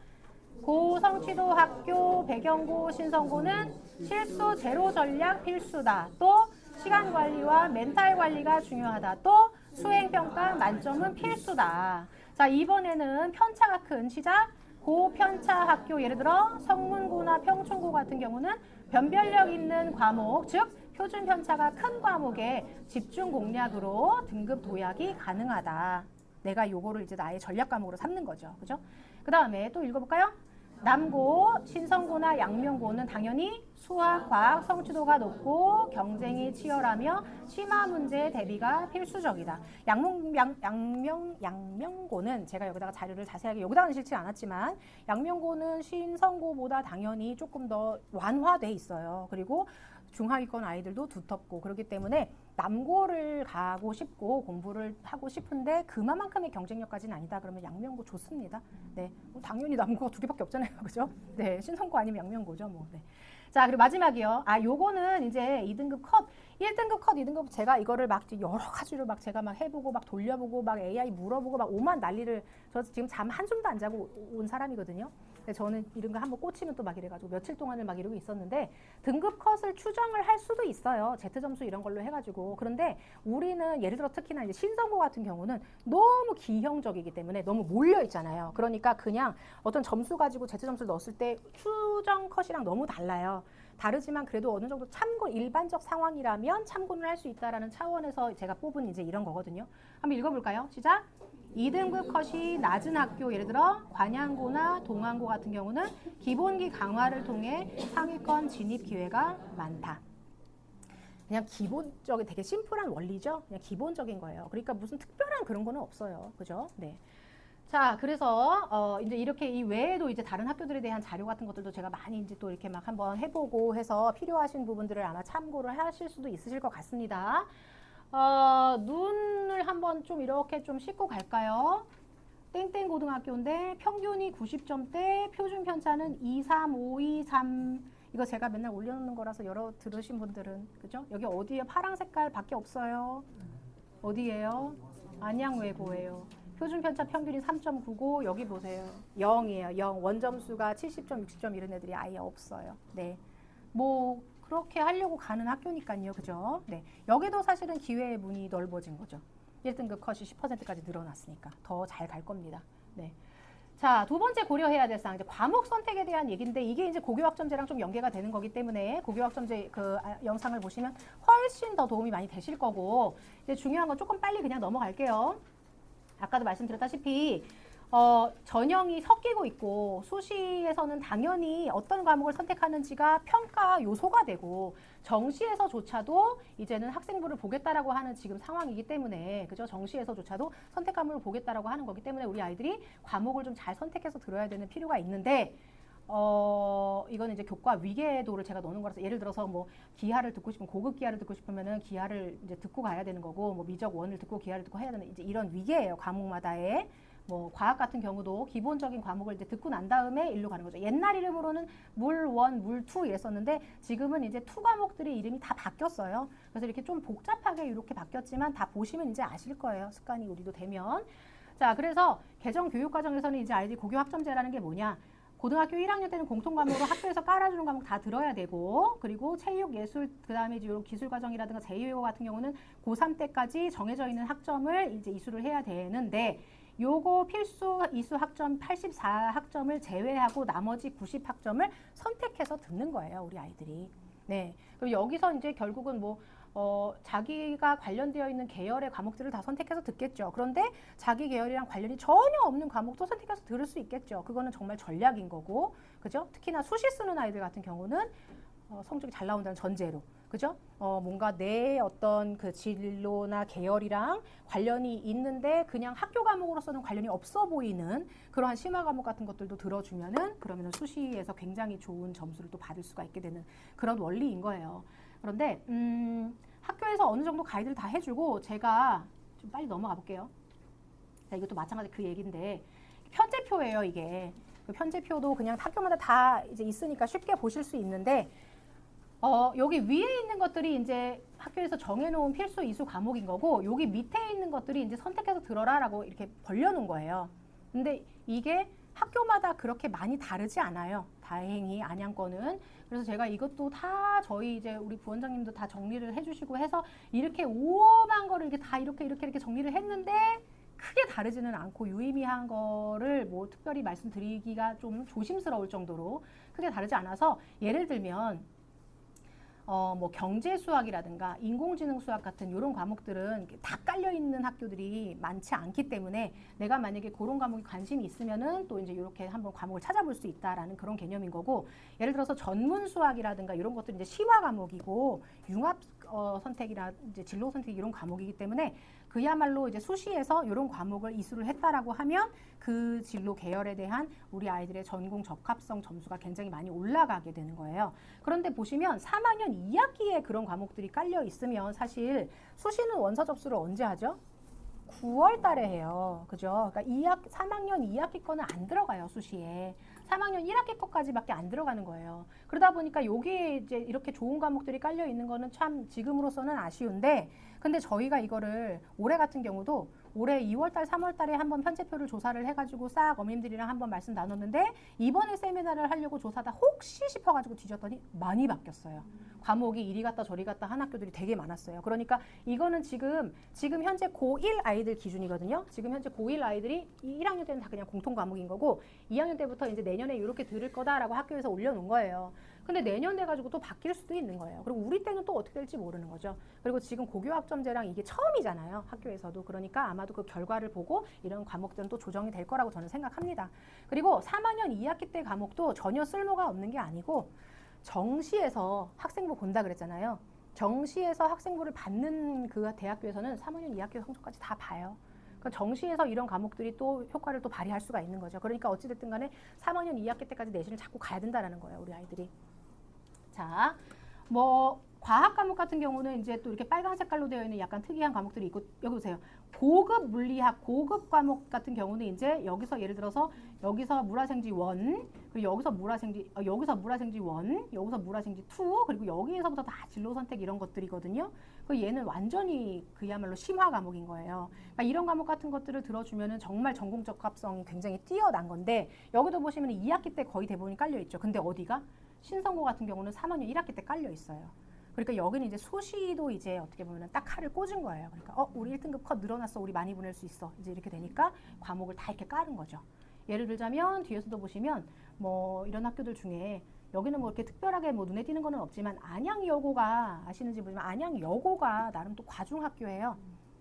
고성취도 학교 배경고 신성고는 실수 제로 전략 필수다. 또 시간 관리와 멘탈 관리가 중요하다. 또 수행평가 만점은 필수다. 자, 이번에는 편차가 큰 시작! 고편차 학교, 예를 들어 성문고나 평촌고 같은 경우는 변별력 있는 과목, 즉 표준 편차가 큰 과목에 집중 공략으로 등급 도약이 가능하다. 내가 요거를 이제 나의 전략 과목으로 삼는 거죠. 그죠? 그 다음에 또 읽어볼까요? 남고, 신성고나 양명고는 당연히 수학, 과학 성취도가 높고 경쟁이 치열하며 심화 문제 대비가 필수적이다. 양명고는 제가 여기다가 자료를 자세하게 여기다가는 실지 않았지만 양명고는 신성고보다 당연히 조금 더 완화돼 있어요. 그리고 중하위권 아이들도 두텁고 그렇기 때문에 남고를 가고 싶고 공부를 하고 싶은데 그만큼의 경쟁력까지는 아니다. 그러면 양명고 좋습니다. 네, 당연히 남고가 2개밖에 없잖아요, 그죠? 네, 신성고 아니면 양명고죠, 뭐. 네. 자, 그리고 마지막이요. 요거는 이제 2등급 컷, 1등급 컷, 2등급 제가 이거를 막 여러 가지로 막 제가 막 해보고 막 돌려보고 막 AI 물어보고 막 오만 난리를. 저 지금 잠 한숨도 안 자고 온 사람이거든요. 근데 저는 이런 거 한번 꽂히면 또 막 이래가지고 며칠 동안을 막 이러고 있었는데 등급 컷을 추정을 할 수도 있어요. Z 점수 이런 걸로 해가지고. 그런데 우리는 예를 들어 특히나 이제 신성고 같은 경우는 너무 기형적이기 때문에 너무 몰려 있잖아요. 그러니까 그냥 어떤 점수 가지고 Z 점수를 넣었을 때 추정 컷이랑 너무 달라요. 다르지만 그래도 어느 정도 참고 일반적 상황이라면 참고를 할 수 있다라는 차원에서 제가 뽑은 이제 이런 거거든요. 한번 읽어볼까요? 시작. 2등급 컷이 낮은 학교, 예를 들어 관양고나 동안고 같은 경우는 기본기 강화를 통해 상위권 진입 기회가 많다. 그냥 기본적인 되게 심플한 원리죠. 그냥 기본적인 거예요. 그러니까 무슨 특별한 그런 거는 없어요. 그죠? 네. 자, 그래서 이제 이렇게 이 외에도 이제 다른 학교들에 대한 자료 같은 것들도 제가 많이 이제 또 이렇게 막 한번 해보고 해서 필요하신 부분들을 아마 참고를 하실 수도 있으실 것 같습니다. 눈을 한번 좀 이렇게 좀 씻고 갈까요? 땡땡 고등학교인데 평균이 90점대, 표준 편차는 2, 3, 5, 2, 3. 이거 제가 맨날 올려놓는 거라서 여러 들으신 분들은 그죠? 여기 어디에 파랑 색깔밖에 없어요? 어디예요? 안양외고예요. 표준 편차 평균이 3.99. 여기 보세요. 0이에요. 0. 원점수가 70점, 60점 이런 애들이 아예 없어요. 네. 뭐 그렇게 하려고 가는 학교니까요. 그죠? 네. 여기도 사실은 기회의 문이 넓어진 거죠. 1등급 컷이 10%까지 늘어났으니까 더 잘 갈 겁니다. 네. 자, 두 번째 고려해야 될 사항, 이제 과목 선택에 대한 얘기인데 이게 이제 고교학점제랑 좀 연계가 되는 거기 때문에 고교학점제 그 영상을 보시면 훨씬 더 도움이 많이 되실 거고 이제 중요한 건 조금 빨리 그냥 넘어갈게요. 아까도 말씀드렸다시피 전형이 섞이고 있고 수시에서는 당연히 어떤 과목을 선택하는지가 평가 요소가 되고 정시에서조차도 이제는 학생부를 보겠다라고 하는 지금 상황이기 때문에 그죠? 정시에서조차도 선택 과목을 보겠다라고 하는 거기 때문에 우리 아이들이 과목을 좀 잘 선택해서 들어야 되는 필요가 있는데 이거는 이제 교과 위계도를 제가 넣는 거라서 예를 들어서 뭐 기하를 듣고 싶으면 고급 기하를 듣고 싶으면은 기하를 이제 듣고 가야 되는 거고 뭐 미적 원을 듣고 기하를 듣고 해야 되는 이제 이런 위계예요. 과목마다의 뭐 과학 같은 경우도 기본적인 과목을 이제 듣고 난 다음에 일로 가는 거죠. 옛날 이름으로는 물 1, 물 2 이랬었는데 지금은 이제 2 과목들의 이름이 다 바뀌었어요. 그래서 이렇게 좀 복잡하게 이렇게 바뀌었지만 다 보시면 이제 아실 거예요. 습관이 우리도 되면. 자, 그래서 개정 교육 과정에서는 이제 아이들이 고교 학점제라는 게 뭐냐? 고등학교 1학년 때는 공통 과목으로 학교에서 깔아주는 과목 다 들어야 되고 그리고 체육, 예술, 그 다음에 이제 기술 과정이라든가 제2외국어 같은 경우는 고3 때까지 정해져 있는 학점을 이제 이수를 해야 되는데 요거 필수 이수 학점 84학점을 제외하고 나머지 90학점을 선택해서 듣는 거예요, 우리 아이들이. 네. 그럼 여기서 이제 결국은 뭐 자기가 관련되어 있는 계열의 과목들을 다 선택해서 듣겠죠. 그런데 자기 계열이랑 관련이 전혀 없는 과목도 선택해서 들을 수 있겠죠. 그거는 정말 전략인 거고, 그죠? 특히나 수시 쓰는 아이들 같은 경우는 성적이 잘 나온다는 전제로, 그죠? 뭔가 내 어떤 그 진로나 계열이랑 관련이 있는데 그냥 학교 과목으로서는 관련이 없어 보이는 그러한 심화 과목 같은 것들도 들어주면은 그러면은 수시에서 굉장히 좋은 점수를 또 받을 수가 있게 되는 그런 원리인 거예요. 그런데 학교에서 어느 정도 가이드를 다 해주고 제가 좀 빨리 넘어가 볼게요. 자, 이것도 마찬가지 그 얘기인데 편제표예요, 이게. 그 편제표도 그냥 학교마다 다 이제 있으니까 쉽게 보실 수 있는데 여기 위에 있는 것들이 이제 학교에서 정해놓은 필수 이수 과목인 거고 여기 밑에 있는 것들이 이제 선택해서 들어라라고 이렇게 벌려놓은 거예요. 근데 이게 학교마다 그렇게 많이 다르지 않아요. 다행히 안양권은. 그래서 제가 이것도 다 저희 이제 우리 부원장님도 다 정리를 해주시고 해서 이렇게 오만 거를 이렇게 다 이렇게 정리를 했는데 크게 다르지는 않고 유의미한 거를 뭐 특별히 말씀드리기가 좀 조심스러울 정도로 크게 다르지 않아서 예를 들면 뭐 경제 수학이라든가 인공지능 수학 같은 이런 과목들은 다 깔려 있는 학교들이 많지 않기 때문에 내가 만약에 그런 과목에 관심이 있으면은 또 이제 이렇게 한번 과목을 찾아볼 수 있다라는 그런 개념인 거고 예를 들어서 전문 수학이라든가 이런 것들은 이제 심화 과목이고 융합 선택이라 이제 진로 선택 이런 과목이기 때문에 그야말로 이제 수시에서 이런 과목을 이수를 했다라고 하면 그 진로 계열에 대한 우리 아이들의 전공 적합성 점수가 굉장히 많이 올라가게 되는 거예요. 그런데 보시면 3학년 2학기에 그런 과목들이 깔려 있으면 사실 수시는 원서 접수를 언제 하죠? 9월 달에 해요. 그죠? 그러니까 3학년 2학기 거는 안 들어가요, 수시에. 3학년 1학기 거까지밖에 안 들어가는 거예요. 그러다 보니까 여기에 이제 이렇게 좋은 과목들이 깔려 있는 거는 참 지금으로서는 아쉬운데 근데 저희가 이거를 올해 같은 경우도 올해 2월달, 3월달에 한번 편제표를 조사를 해가지고 싹 어머님들이랑 한번 말씀 나눴는데 이번에 세미나를 하려고 조사다 혹시 싶어가지고 뒤졌더니 많이 바뀌었어요. 과목이 이리 갔다 저리 갔다 한 학교들이 되게 많았어요. 그러니까 이거는 지금 현재 고1 아이들 기준이거든요. 지금 현재 고1 아이들이 1학년 때는 다 그냥 공통 과목인 거고 2학년 때부터 이제 내년에 이렇게 들을 거다라고 학교에서 올려놓은 거예요. 근데 내년 돼가지고 또 바뀔 수도 있는 거예요. 그리고 우리 때는 또 어떻게 될지 모르는 거죠. 그리고 지금 고교학점제랑 이게 처음이잖아요. 학교에서도. 그러니까 아마도 그 결과를 보고 이런 과목들은 또 조정이 될 거라고 저는 생각합니다. 그리고 3학년 2학기 때 과목도 전혀 쓸모가 없는 게 아니고 정시에서 학생부 본다 그랬잖아요. 정시에서 학생부를 받는 그 대학교에서는 3학년 2학기 성적까지 다 봐요. 그러니까 정시에서 이런 과목들이 또 효과를 또 발휘할 수가 있는 거죠. 그러니까 어찌됐든 간에 3학년 2학기 때까지 내신을 자꾸 가야 된다는 거예요. 우리 아이들이. 자, 뭐 과학 과목 같은 경우는 이제 또 이렇게 빨간 색깔로 되어 있는 약간 특이한 과목들이 있고, 여기 보세요. 고급 물리학, 고급 과목 같은 경우는 이제 여기서 예를 들어서 여기서 물화생지 1, 그리고 여기서 물화생지 여기서 물화생지 1, 여기서 물화생지 2, 그리고 여기에서부터 다 진로 선택 이런 것들이거든요. 그 얘는 완전히 그야말로 심화 과목인 거예요. 그러니까 이런 과목 같은 것들을 들어주면은 정말 전공 적합성이 굉장히 뛰어난 건데, 여기도 보시면 2학기 때 거의 대부분이 깔려 있죠. 근데 어디가? 신성고 같은 경우는 3학년 1학기 때 깔려 있어요. 그러니까 여기는 이제 수시도 이제 어떻게 보면 딱 칼을 꽂은 거예요. 그러니까 우리 1등급 컷 늘어났어. 우리 많이 보낼 수 있어. 이제 이렇게 되니까 과목을 다 이렇게 까는 거죠. 예를 들자면 뒤에서도 보시면 뭐 이런 학교들 중에 여기는 뭐 이렇게 특별하게 뭐 눈에 띄는 거는 없지만 안양여고가 아시는지 모르지만 안양여고가 나름 또 과중학교예요.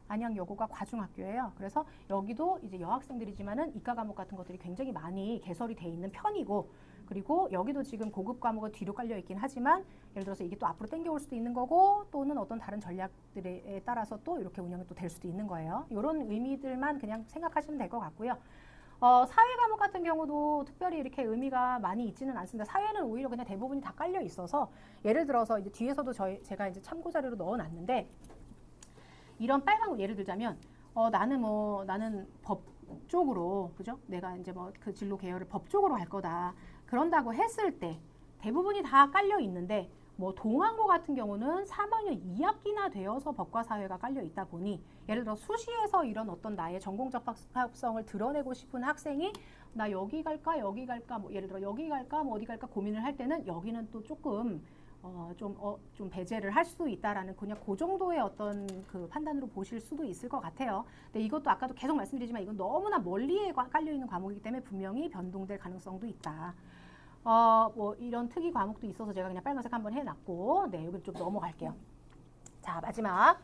안양여고가 과중학교예요. 그래서 여기도 이제 여학생들이지만은 이과 과목 같은 것들이 굉장히 많이 개설이 돼 있는 편이고, 그리고 여기도 지금 고급 과목은 뒤로 깔려 있긴 하지만 예를 들어서 이게 또 앞으로 땡겨올 수도 있는 거고, 또는 어떤 다른 전략들에 따라서 또 이렇게 운영이 또 될 수도 있는 거예요. 이런 의미들만 그냥 생각하시면 될 것 같고요. 사회 과목 같은 경우도 특별히 이렇게 의미가 많이 있지는 않습니다. 사회는 오히려 그냥 대부분이 다 깔려 있어서, 예를 들어서 이제 뒤에서도 제가 이제 참고 자료로 넣어놨는데, 이런 빨간 예를 들자면 나는 법 쪽으로, 그죠? 내가 이제 뭐 그 진로 계열을 법 쪽으로 갈 거다. 그런다고 했을 때 대부분이 다 깔려 있는데, 뭐 동아고 같은 경우는 3학년 2학기나 되어서 법과 사회가 깔려 있다 보니, 예를 들어 수시에서 이런 어떤 나의 전공 적합성을 드러내고 싶은 학생이 나 여기 갈까 여기 갈까 뭐 예를 들어 여기 갈까 뭐 어디 갈까 고민을 할 때는 여기는 또 조금 좀 배제를 할 수 있다라는 그냥 그 정도의 어떤 그 판단으로 보실 수도 있을 것 같아요. 근데 이것도 아까도 계속 말씀드리지만 이건 너무나 멀리에 깔려 있는 과목이기 때문에 분명히 변동될 가능성도 있다. 뭐 이런 특이 과목도 있어서 제가 그냥 빨간색 한번 해놨고, 네, 여기 좀 넘어갈게요. 자, 마지막.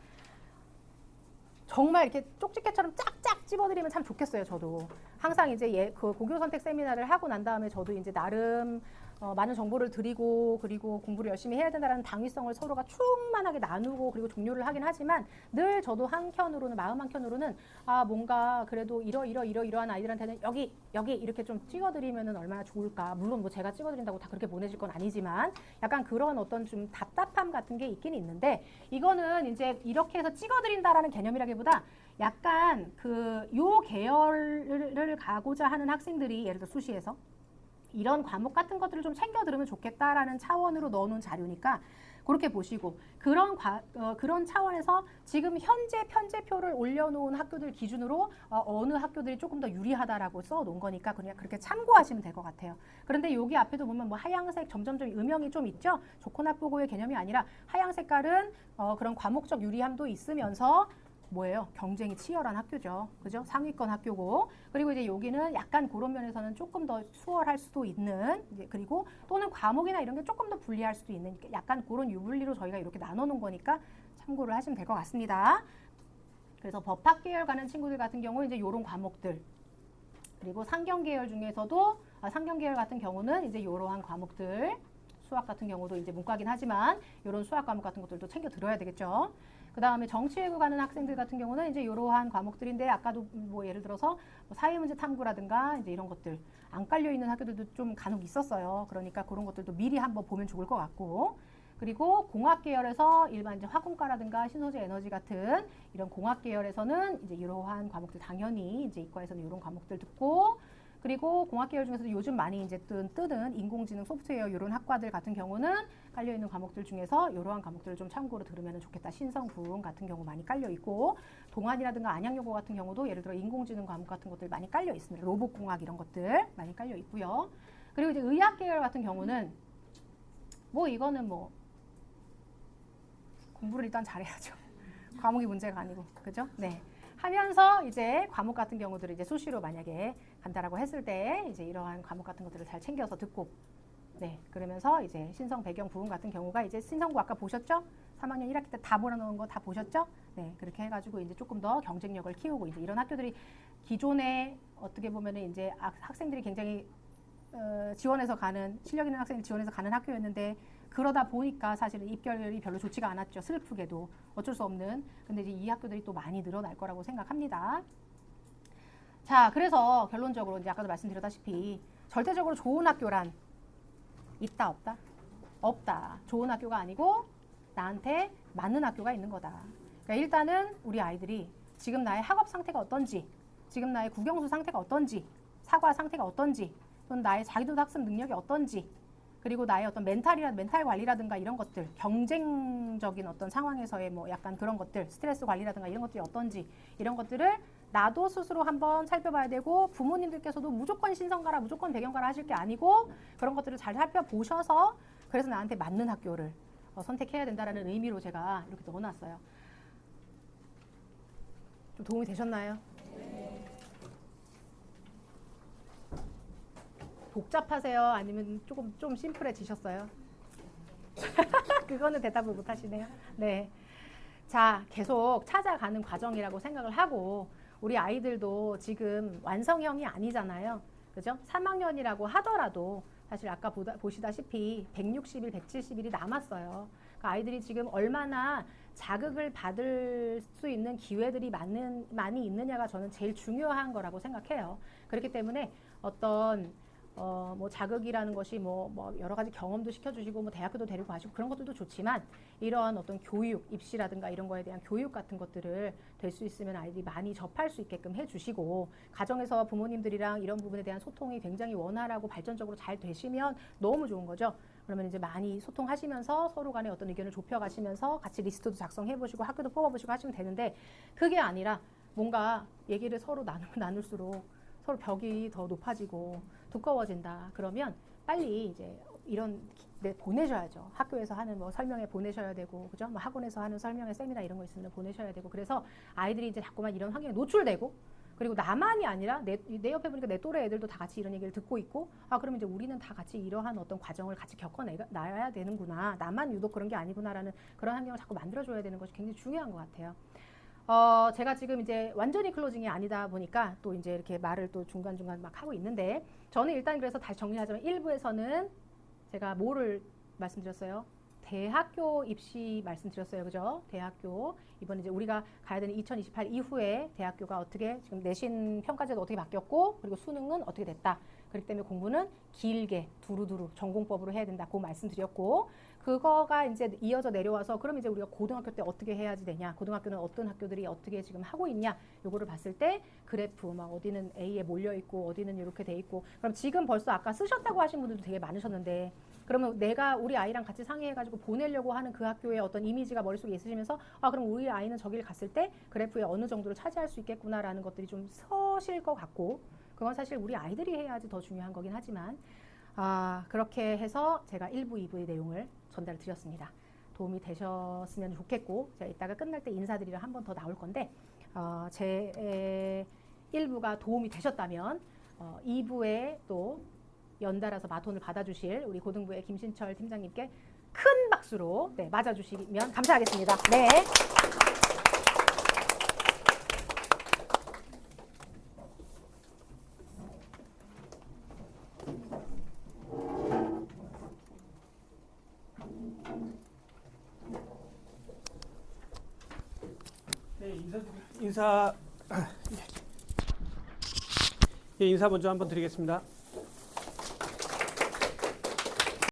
정말 이렇게 쪽집게처럼 쫙쫙 집어드리면 참 좋겠어요. 저도 항상 이제 그 고교 선택 세미나를 하고 난 다음에 저도 이제 나름 많은 정보를 드리고, 그리고 공부를 열심히 해야 된다는 당위성을 서로가 충만하게 나누고, 그리고 종료를 하긴 하지만 늘 저도 한켠으로는, 마음 한켠으로는 뭔가 그래도 이러한 아이들한테는 여기 이렇게 좀 찍어드리면은 얼마나 좋을까. 물론 뭐 제가 찍어드린다고 다 그렇게 보내질 건 아니지만 약간 그런 어떤 좀 답답함 같은 게 있긴 있는데, 이거는 이제 이렇게 해서 찍어드린다라는 개념이라기보다 약간 요 계열을 가고자 하는 학생들이 예를 들어 수시에서 이런 과목 같은 것들을 좀 챙겨 들으면 좋겠다라는 차원으로 넣어놓은 자료니까 그렇게 보시고, 그런 차원에서 지금 현재 편제표를 올려놓은 학교들 기준으로 어느 학교들이 조금 더 유리하다라고 써놓은 거니까 그냥 그렇게 참고하시면 될 것 같아요. 그런데 여기 앞에도 보면 뭐 하양색 점점점 음영이 좀 있죠. 좋고 나쁘고의 개념이 아니라 하양 색깔은 그런 과목적 유리함도 있으면서 뭐예요? 경쟁이 치열한 학교죠. 그죠? 상위권 학교고. 그리고 이제 여기는 약간 그런 면에서는 조금 더 수월할 수도 있는, 그리고 또는 과목이나 이런 게 조금 더 불리할 수도 있는 약간 그런 유불리로 저희가 이렇게 나눠 놓은 거니까 참고를 하시면 될 것 같습니다. 그래서 법학 계열 가는 친구들 같은 경우는 이제 이런 과목들, 그리고 상경 계열 중에서도 상경 계열 같은 경우는 이제 이러한 과목들, 수학 같은 경우도 이제 문과긴 하지만 이런 수학 과목 같은 것들도 챙겨 들어야 되겠죠. 그 다음에 정치외고 가는 학생들 같은 경우는 이제 이러한 과목들인데, 아까도 뭐 예를 들어서 뭐 사회문제 탐구라든가 이제 이런 것들 안 깔려 있는 학교들도 좀 간혹 있었어요. 그러니까 그런 것들도 미리 한번 보면 좋을 것 같고, 그리고 공학 계열에서 일반 이제 화공과라든가 신소재 에너지 같은 이런 공학 계열에서는 이제 이러한 과목들 당연히 이제 이과에서는 이런 과목들 듣고, 그리고 공학 계열 중에서도 요즘 많이 이제 뜨는 인공지능 소프트웨어 이런 학과들 같은 경우는 깔려 있는 과목들 중에서 이러한 과목들을 좀 참고로 들으면 좋겠다. 신성분 같은 경우 많이 깔려 있고, 동안이라든가 안양여고 같은 경우도 예를 들어 인공지능 과목 같은 것들 많이 깔려 있습니다. 로봇공학 이런 것들 많이 깔려 있고요. 그리고 이제 의학 계열 같은 경우는 뭐 이거는 뭐 공부를 일단 잘해야죠. 과목이 문제가 아니고, 그죠? 네. 하면서 이제 과목 같은 경우들을 이제 수시로 만약에 간다라고 했을 때 이제 이러한 과목 같은 것들을 잘 챙겨서 듣고, 네, 그러면서 이제 신성 배경 부분 같은 경우가 이제 신성고 아까 보셨죠? 3학년 1학기 때 다 몰아놓은 거 다 보셨죠? 네, 그렇게 해가지고 이제 조금 더 경쟁력을 키우고, 이제 이런 학교들이 기존에 어떻게 보면은 이제 학생들이 굉장히 지원해서 가는, 실력 있는 학생들이 지원해서 가는 학교였는데, 그러다 보니까 사실은 입결이 별로 좋지가 않았죠. 슬프게도 어쩔 수 없는. 근데 이제 이 학교들이 또 많이 늘어날 거라고 생각합니다. 자, 그래서 결론적으로 이제 아까도 말씀드렸다시피 절대적으로 좋은 학교란 있다 없다? 없다. 좋은 학교가 아니고 나한테 맞는 학교가 있는 거다. 그러니까 일단은 우리 아이들이 지금 나의 학업 상태가 어떤지, 지금 나의 국영수 상태가 어떤지, 사과 상태가 어떤지, 또는 나의 자기도 학습 능력이 어떤지, 그리고 나의 어떤 멘탈 관리라든가 이런 것들, 경쟁적인 어떤 상황에서의 뭐 약간 그런 것들, 스트레스 관리라든가 이런 것들이 어떤지, 이런 것들을 나도 스스로 한번 살펴봐야 되고, 부모님들께서도 무조건 신성가라, 무조건 배경가라 하실 게 아니고, 그런 것들을 잘 살펴보셔서 그래서 나한테 맞는 학교를 선택해야 된다라는 의미로 제가 이렇게 넣어놨어요. 좀 도움이 되셨나요? 복잡하세요? 아니면 조금 좀 심플해지셨어요? 그거는 대답을 못 하시네요. 네. 자, 계속 찾아가는 과정이라고 생각을 하고, 우리 아이들도 지금 완성형이 아니잖아요. 그죠? 3학년이라고 하더라도 사실 아까 보시다시피 160일, 170일이 남았어요. 그러니까 아이들이 지금 얼마나 자극을 받을 수 있는 기회들이 많이 있느냐가 저는 제일 중요한 거라고 생각해요. 그렇기 때문에 어떤 뭐 자극이라는 것이 뭐 여러 가지 경험도 시켜주시고 뭐 대학교도 데리고 가시고 그런 것들도 좋지만 이러한 어떤 교육, 입시라든가 이런 거에 대한 교육 같은 것들을 될 수 있으면 아이들이 많이 접할 수 있게끔 해주시고 가정에서 부모님들이랑 이런 부분에 대한 소통이 굉장히 원활하고 발전적으로 잘 되시면 너무 좋은 거죠. 그러면 이제 많이 소통하시면서 서로 간에 어떤 의견을 좁혀가시면서 같이 리스트도 작성해보시고 학교도 뽑아보시고 하시면 되는데 그게 아니라 뭔가 얘기를 서로 나눌수록 서로 벽이 더 높아지고 두꺼워진다. 그러면 빨리 이제 이런 보내셔야죠. 학교에서 하는 뭐 설명회 보내셔야 되고, 그죠? 뭐 학원에서 하는 설명회 세미나 이런 거 있으면 보내셔야 되고, 그래서 아이들이 이제 자꾸만 이런 환경에 노출되고, 그리고 나만이 아니라 내 옆에 보니까 내 또래 애들도 다 같이 이런 얘기를 듣고 있고, 아 그러면 이제 우리는 다 같이 이러한 어떤 과정을 같이 겪어나야 되는구나. 나만 유독 그런 게 아니구나라는 그런 환경을 자꾸 만들어줘야 되는 것이 굉장히 중요한 것 같아요. 제가 지금 이제 완전히 클로징이 아니다 보니까 또 이제 이렇게 말을 또 중간중간 막 하고 있는데 저는 일단 그래서 다시 정리하자면 1부에서는 제가 뭐를 말씀드렸어요? 대학교 입시 말씀드렸어요. 그죠? 대학교. 이번에 이제 우리가 가야 되는 2028 이후에 대학교가 어떻게 지금 내신 평가제도 어떻게 바뀌었고 그리고 수능은 어떻게 됐다. 그렇기 때문에 공부는 길게 두루두루 전공법으로 해야 된다. 그 말씀드렸고 그거가 이제 이어져 내려와서 그럼 이제 우리가 고등학교 때 어떻게 해야지 되냐. 고등학교는 어떤 학교들이 어떻게 지금 하고 있냐. 요거를 봤을 때 그래프 막 어디는 A에 몰려 있고 어디는 이렇게 돼 있고 그럼 지금 벌써 아까 쓰셨다고 하신 분들도 되게 많으셨는데 그러면 내가 우리 아이랑 같이 상의해가지고 보내려고 하는 그 학교의 어떤 이미지가 머릿속에 있으시면서 아 그럼 우리 아이는 저기를 갔을 때 그래프에 어느 정도를 차지할 수 있겠구나라는 것들이 좀 서실 것 같고 그건 사실 우리 아이들이 해야지 더 중요한 거긴 하지만 그렇게 해서 제가 1부, 2부의 내용을 전달을 드렸습니다. 도움이 되셨으면 좋겠고 제가 이따가 끝날 때 인사드리러 한 번 더 나올 건데 제 1부가 도움이 되셨다면 2부에 또 연달아서 바톤을 받아주실 우리 고등부의 김신철 팀장님께 큰 박수로 맞아주시면 감사하겠습니다. 네. 인사 먼저 한번 드리겠습니다.